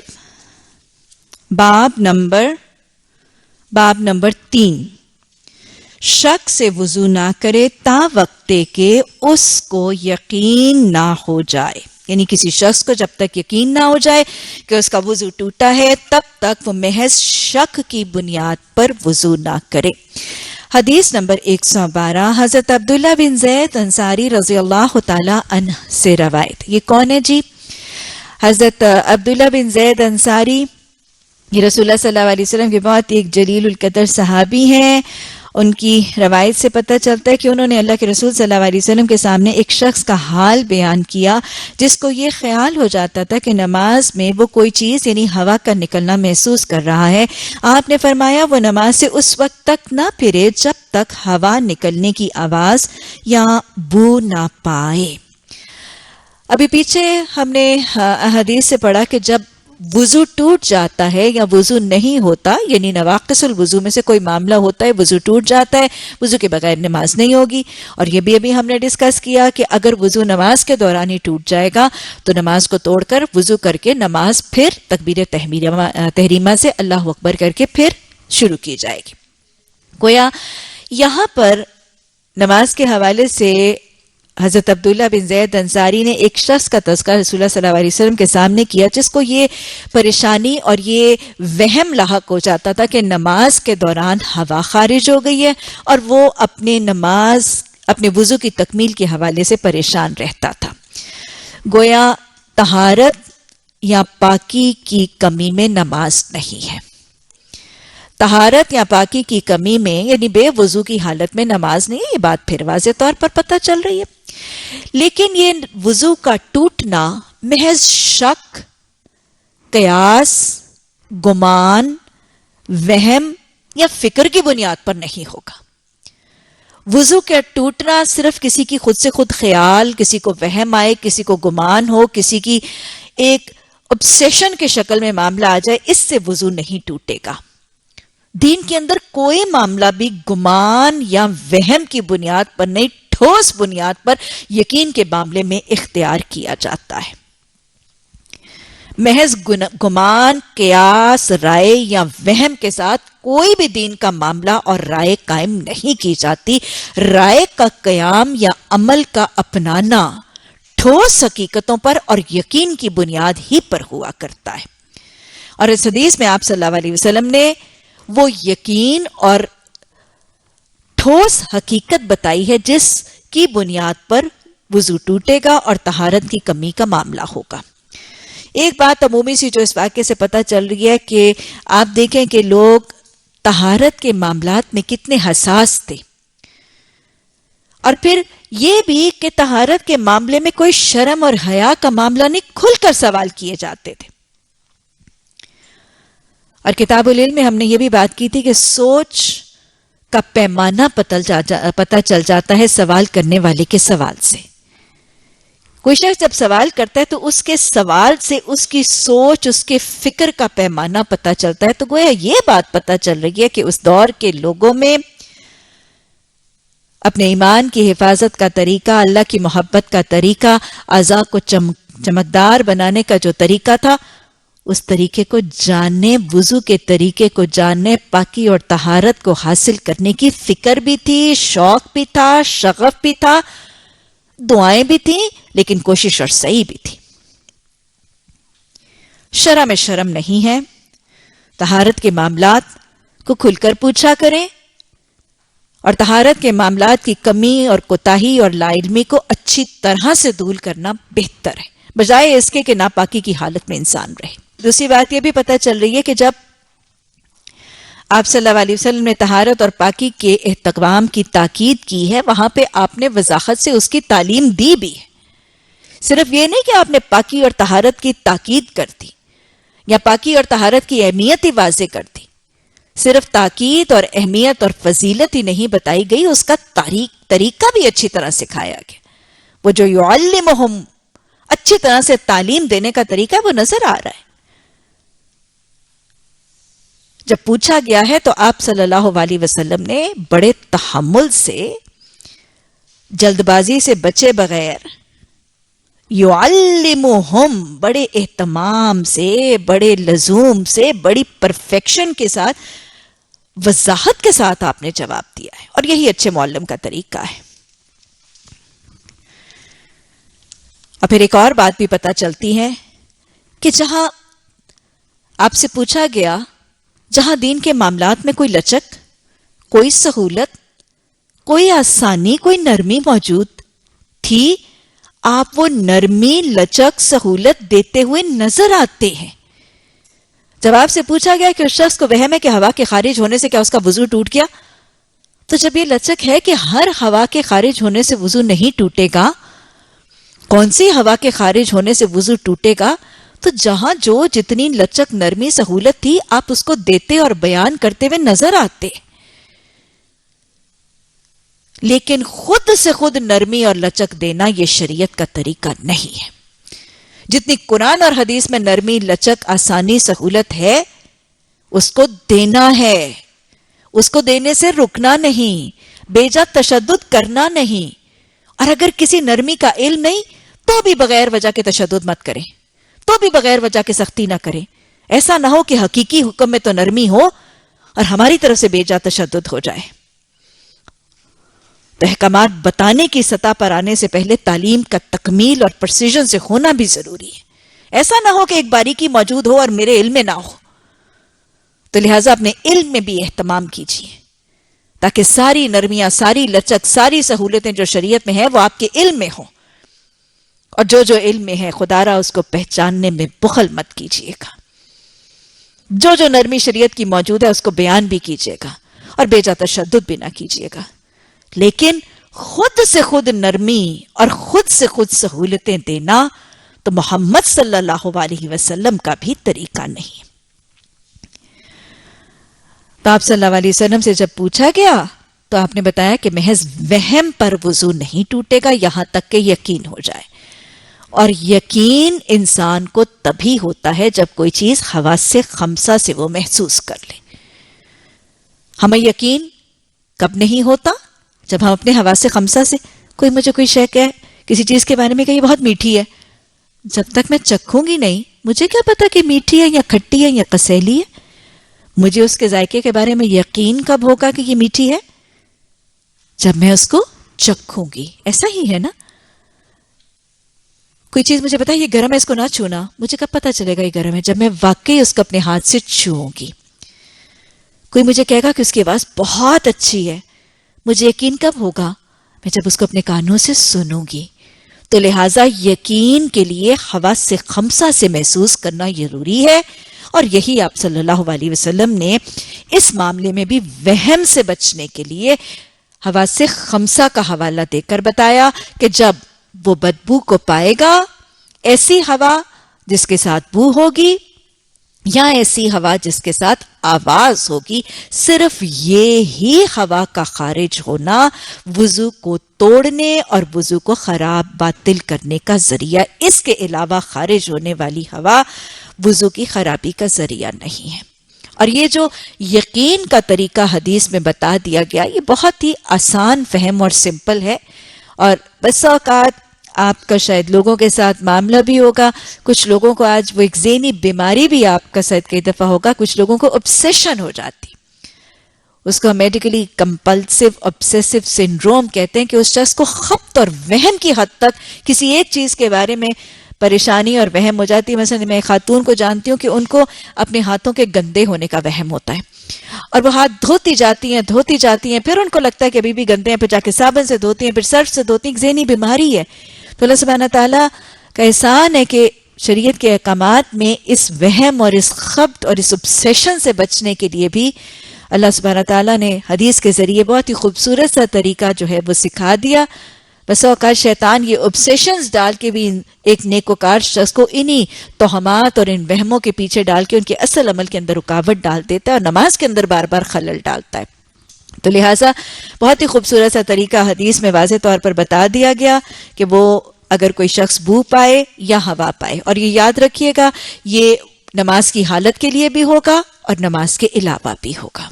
باب نمبر 3. شک سے وضو نہ کرے تا وقتے کہ اس کو یقین نہ ہو جائے. یعنی کسی شخص کو جب تک یقین نہ ہو جائے کہ اس کا وضو ٹوٹا ہے تب تک وہ محض شک کی بنیاد پر وضو نہ کرے. حدیث نمبر 112، حضرت عبداللہ بن زید انصاری رضی اللہ تعالی عنہ سے روایت. یہ کون ہے جی؟ حضرت عبداللہ بن زید انصاری یہ رسول اللہ صلی اللہ علیہ وسلم کے بہت ایک جلیل القدر صحابی ہیں. ان کی روایت سے پتہ چلتا ہے کہ انہوں نے اللہ کے رسول صلی اللہ علیہ وسلم کے سامنے ایک شخص کا حال بیان کیا جس کو یہ خیال ہو جاتا تھا کہ نماز میں وہ کوئی چیز یعنی ہوا کا نکلنا محسوس کر رہا ہے. آپ نے فرمایا وہ نماز سے اس وقت تک نہ پھرے جب تک ہوا نکلنے کی آواز یا بو نہ پائے. ابھی پیچھے ہم نے حدیث سے پڑھا کہ جب وضو ٹوٹ جاتا ہے یا وضو نہیں ہوتا، یعنی نواقص الوضو میں سے کوئی معاملہ ہوتا ہے، وضو ٹوٹ جاتا ہے، وضو کے بغیر نماز نہیں ہوگی. اور یہ بھی ابھی ہم نے ڈسکس کیا کہ اگر وضو نماز کے دوران ہی ٹوٹ جائے گا تو نماز کو توڑ کر وضو کر کے نماز پھر تکبیر تحریمہ سے اللہ اکبر کر کے پھر شروع کی جائے گی. گویا یہاں پر نماز کے حوالے سے حضرت عبداللہ بن زید انصاری نے ایک شخص کا تذکرہ رسول اللہ صلی اللہ علیہ وسلم کے سامنے کیا جس کو یہ پریشانی اور یہ وہم لاحق ہو جاتا تھا کہ نماز کے دوران ہوا خارج ہو گئی ہے اور وہ اپنے وضو کی تکمیل کے حوالے سے پریشان رہتا تھا. گویا طہارت یا پاکی کی کمی میں نماز نہیں ہے. طہارت یا پاکی کی کمی میں یعنی بے وضو کی حالت میں نماز نہیں ہے، یہ بات پھر واضح طور پر پتہ چل رہی ہے. لیکن یہ وضو کا ٹوٹنا محض شک، قیاس، گمان، وہم یا فکر کی بنیاد پر نہیں ہوگا. وضو کا ٹوٹنا صرف کسی کی خود سے خود خیال، کسی کو وہم آئے، کسی کو گمان ہو، کسی کی ایک obsession کے شکل میں معاملہ آ جائے، اس سے وضو نہیں ٹوٹے گا. دین کے اندر کوئی معاملہ بھی گمان یا وہم کی بنیاد پر نہیں، ٹھوس بنیاد پر یقین کے معاملے میں اختیار کیا جاتا ہے. محض گمان، قیاس، رائے یا وہم کے ساتھ کوئی بھی دین کا معاملہ اور رائے قائم نہیں کی جاتی. رائے کا قیام یا عمل کا اپنانا ٹھوس حقیقتوں پر اور یقین کی بنیاد ہی پر ہوا کرتا ہے. اور اس حدیث میں آپ صلی اللہ علیہ وسلم نے وہ یقین اور ٹھوس حقیقت بتائی ہے جس کی بنیاد پر وضو ٹوٹے گا اور طہارت کی کمی کا معاملہ ہوگا. ایک بات عمومی سی جو اس واقعے سے پتہ چل رہی ہے کہ آپ دیکھیں کہ لوگ طہارت کے معاملات میں کتنے حساس تھے، اور پھر یہ بھی کہ طہارت کے معاملے میں کوئی شرم اور حیا کا معاملہ نہیں، کھل کر سوال کیے جاتے تھے. اور کتاب العلم میں ہم نے یہ بھی بات کی تھی کہ سوچ کا پیمانہ پتہ چل جاتا ہے سوال کرنے والے کے سوال سے. کوئی شخص جب سوال کرتا ہے تو اس کے سوال سے اس کی سوچ، اس کے فکر کا پیمانہ پتہ چلتا ہے. تو گویا یہ بات پتہ چل رہی ہے کہ اس دور کے لوگوں میں اپنے ایمان کی حفاظت کا طریقہ، اللہ کی محبت کا طریقہ، اعضاء کو چمکدار بنانے کا جو طریقہ تھا، اس طریقے کو جاننے، وضو کے طریقے کو جاننے، پاکی اور طہارت کو حاصل کرنے کی فکر بھی تھی، شوق بھی تھا، شغف بھی تھا، دعائیں بھی تھیں، لیکن کوشش اور سعی بھی تھی. شرع میں شرم نہیں ہے. طہارت کے معاملات کو کھل کر پوچھا کریں اور طہارت کے معاملات کی کمی اور کوتاہی اور لا علمی کو اچھی طرح سے دور کرنا بہتر ہے، بجائے اس کے کہ ناپاکی کی حالت میں انسان رہے. دوسری بات یہ بھی پتہ چل رہی ہے کہ جب آپ صلی اللہ علیہ وسلم نے طہارت اور پاکی کے اہتمام کی تاکید کی ہے، وہاں پہ آپ نے وضاحت سے اس کی تعلیم دی بھی ہے. صرف یہ نہیں کہ آپ نے پاکی اور طہارت کی تاکید کر دی یا پاکی اور طہارت کی اہمیت ہی واضح کر دی. صرف تاکید اور اہمیت اور فضیلت ہی نہیں بتائی گئی، اس کا طریقہ بھی اچھی طرح سکھایا گیا. وہ جو یعلمہم، اچھی طرح سے تعلیم دینے کا طریقہ وہ نظر آ رہا ہے. جب پوچھا گیا ہے تو آپ صلی اللہ علیہ وسلم نے بڑے تحمل سے، جلد بازی سے بچے بغیر، یعلمہم، بڑے اہتمام سے، بڑے لزوم سے، بڑی پرفیکشن کے ساتھ، وضاحت کے ساتھ آپ نے جواب دیا ہے. اور یہی اچھے معلم کا طریقہ ہے. اور پھر ایک اور بات بھی پتہ چلتی ہے کہ جہاں آپ سے پوچھا گیا، جہاں دین کے معاملات میں کوئی لچک، کوئی سہولت، کوئی آسانی، کوئی نرمی موجود تھی، آپ وہ نرمی، لچک، سہولت دیتے ہوئے نظر آتے ہیں. جب آپ سے پوچھا گیا کہ اس شخص کو وہم ہے کہ ہوا کے خارج ہونے سے کیا اس کا وضو ٹوٹ گیا، تو جب یہ لچک ہے کہ ہر ہوا کے خارج ہونے سے وضو نہیں ٹوٹے گا، کون سی ہوا کے خارج ہونے سے وضو ٹوٹے گا، تو جہاں جو جتنی لچک، نرمی، سہولت تھی، آپ اس کو دیتے اور بیان کرتے ہوئے نظر آتے. لیکن خود سے خود نرمی اور لچک دینا یہ شریعت کا طریقہ نہیں ہے. جتنی قرآن اور حدیث میں نرمی، لچک، آسانی، سہولت ہے، اس کو دینا ہے. اس کو دینے سے رکنا نہیں، بے جا تشدد کرنا نہیں. اور اگر کسی نرمی کا علم نہیں تو بھی بغیر وجہ کے تشدد مت کریں، تو بھی بغیر وجہ کے سختی نہ کریں. ایسا نہ ہو کہ حقیقی حکم میں تو نرمی ہو اور ہماری طرف سے بے جا تشدد ہو جائے. تو احکامات بتانے کی سطح پر آنے سے پہلے تعلیم کا تکمیل اور پرسیژن سے ہونا بھی ضروری ہے. ایسا نہ ہو کہ ایک باریکی موجود ہو اور میرے علم میں نہ ہو. تو لہٰذا اپنے علم میں بھی اہتمام کیجیے تاکہ ساری نرمیاں، ساری لچک، ساری سہولتیں جو شریعت میں ہیں وہ آپ کے علم میں ہوں. اور جو جو علم میں ہے خدا را اس کو پہچاننے میں بخل مت کیجیے گا. جو جو نرمی شریعت کی موجود ہے اس کو بیان بھی کیجیے گا اور بے جا تشدد بھی نہ کیجیے گا. لیکن خود سے خود نرمی اور خود سے خود سہولتیں دینا تو محمد صلی اللہ علیہ وسلم کا بھی طریقہ نہیں. تو آپ صلی اللہ علیہ وسلم سے جب پوچھا گیا تو آپ نے بتایا کہ محض وہم پر وضو نہیں ٹوٹے گا یہاں تک کہ یقین ہو جائے. اور یقین انسان کو تبھی ہوتا ہے جب کوئی چیز حواس خمسہ سے وہ محسوس کر لے. ہمیں یقین کب نہیں ہوتا؟ جب ہم اپنے حواس خمسہ سے، کوئی مجھے کوئی شے کہے کسی چیز کے بارے میں کہ یہ بہت میٹھی ہے، جب تک میں چکھوں گی نہیں مجھے کیا پتا کہ میٹھی ہے یا کھٹی ہے یا کسیلی ہے. مجھے اس کے ذائقے کے بارے میں یقین کب ہوگا کہ یہ میٹھی ہے؟ جب میں اس کو چکھوں گی. ایسا ہی ہے نا، کوئی چیز مجھے پتا ہے یہ گرم ہے اس کو نہ چھونا، مجھے کب پتا چلے گا یہ گرم ہے؟ جب میں واقعی اس کو اپنے ہاتھ سے چھوؤں گی. کوئی مجھے کہے گا کہ اس کی آواز بہت اچھی ہے، مجھے یقین کب ہوگا؟ میں جب اس کو اپنے کانوں سے سنوں گی. تو لہٰذا یقین کے لیے حواس سے خمسہ سے محسوس کرنا ضروری ہے. اور یہی آپ صلی اللہ علیہ وسلم نے اس معاملے میں بھی وہم سے بچنے کے لیے حواس سے خمسہ کا حوالہ دے کر بتایا کہ جب وہ بدبو کو پائے گا، ایسی ہوا جس کے ساتھ بو ہوگی، یا ایسی ہوا جس کے ساتھ آواز ہوگی. صرف یہ ہی ہوا کا خارج ہونا وضو کو توڑنے اور وضو کو خراب باطل کرنے کا ذریعہ. اس کے علاوہ خارج ہونے والی ہوا وضو کی خرابی کا ذریعہ نہیں ہے. اور یہ جو یقین کا طریقہ حدیث میں بتا دیا گیا یہ بہت ہی آسان فہم اور سمپل ہے. اور بس اوقات آپ کا شاید لوگوں کے ساتھ معاملہ بھی ہوگا, کچھ لوگوں کو آج وہ ایک ذہنی بیماری بھی آپ کا شاید کئی دفعہ ہوگا, کچھ لوگوں کو obsession ہو جاتی, اس کو میڈیکلی کمپلسیو obsessive سنڈروم کہتے ہیں, کہ اس شخص کو خبط اور وہم کی حد تک کسی ایک چیز کے بارے میں پریشانی اور وہم ہو جاتی ہے. مثلا میں ایک خاتون کو جانتی ہوں کہ ان کو اپنے ہاتھوں کے گندے ہونے کا وہم ہوتا ہے, اور وہ ہاتھ دھوتی جاتی ہیں, پھر ان کو لگتا ہے کہ ابھی بھی گندے ہیں, پھر جا کے صابن سے دھوتی ہیں, پھر سرف سے دھوتی ہیں. ایک ذہنی بیماری ہے. تو اللہ سبحانہ تعالیٰ کا احسان ہے کہ شریعت کے احکامات میں اس وہم اور اس خبط اور اس obsession سے بچنے کے لیے بھی اللہ سبحانہ تعالیٰ نے حدیث کے ذریعے بہت ہی خوبصورت سا طریقہ جو ہے وہ سکھا دیا. بس اوقات شیطان یہ obsessions ڈال کے بھی ایک نیکوکار شخص کو انہی توہمات اور ان وہموں کے پیچھے ڈال کے ان کے اصل عمل کے اندر رکاوٹ ڈال دیتا ہے, اور نماز کے اندر بار بار خلل ڈالتا ہے. تو لہٰذا بہت ہی خوبصورت سا طریقہ حدیث میں واضح طور پر بتا دیا گیا کہ وہ اگر کوئی شخص بو پائے یا ہوا پائے, اور یہ یاد رکھیے گا یہ نماز کی حالت کے لیے بھی ہوگا اور نماز کے علاوہ بھی ہوگا.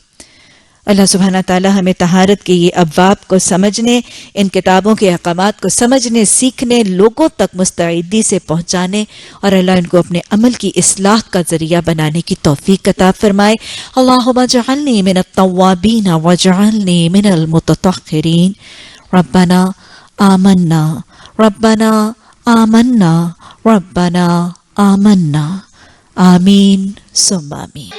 اللہ سبحانہ تعالی ہمیں طہارت کے یہ ابواب کو سمجھنے, ان کتابوں کے احکامات کو سمجھنے, سیکھنے, لوگوں تک مستعدی سے پہنچانے, اور اللہ ان کو اپنے عمل کی اصلاح کا ذریعہ بنانے کی توفیق عطا فرمائے. اللہم اجعلنی من التوابین واجعلنی من المتطہرین. ربنا آمنا ربنا آمنا ربنا آمنا. آمین ثم آمین.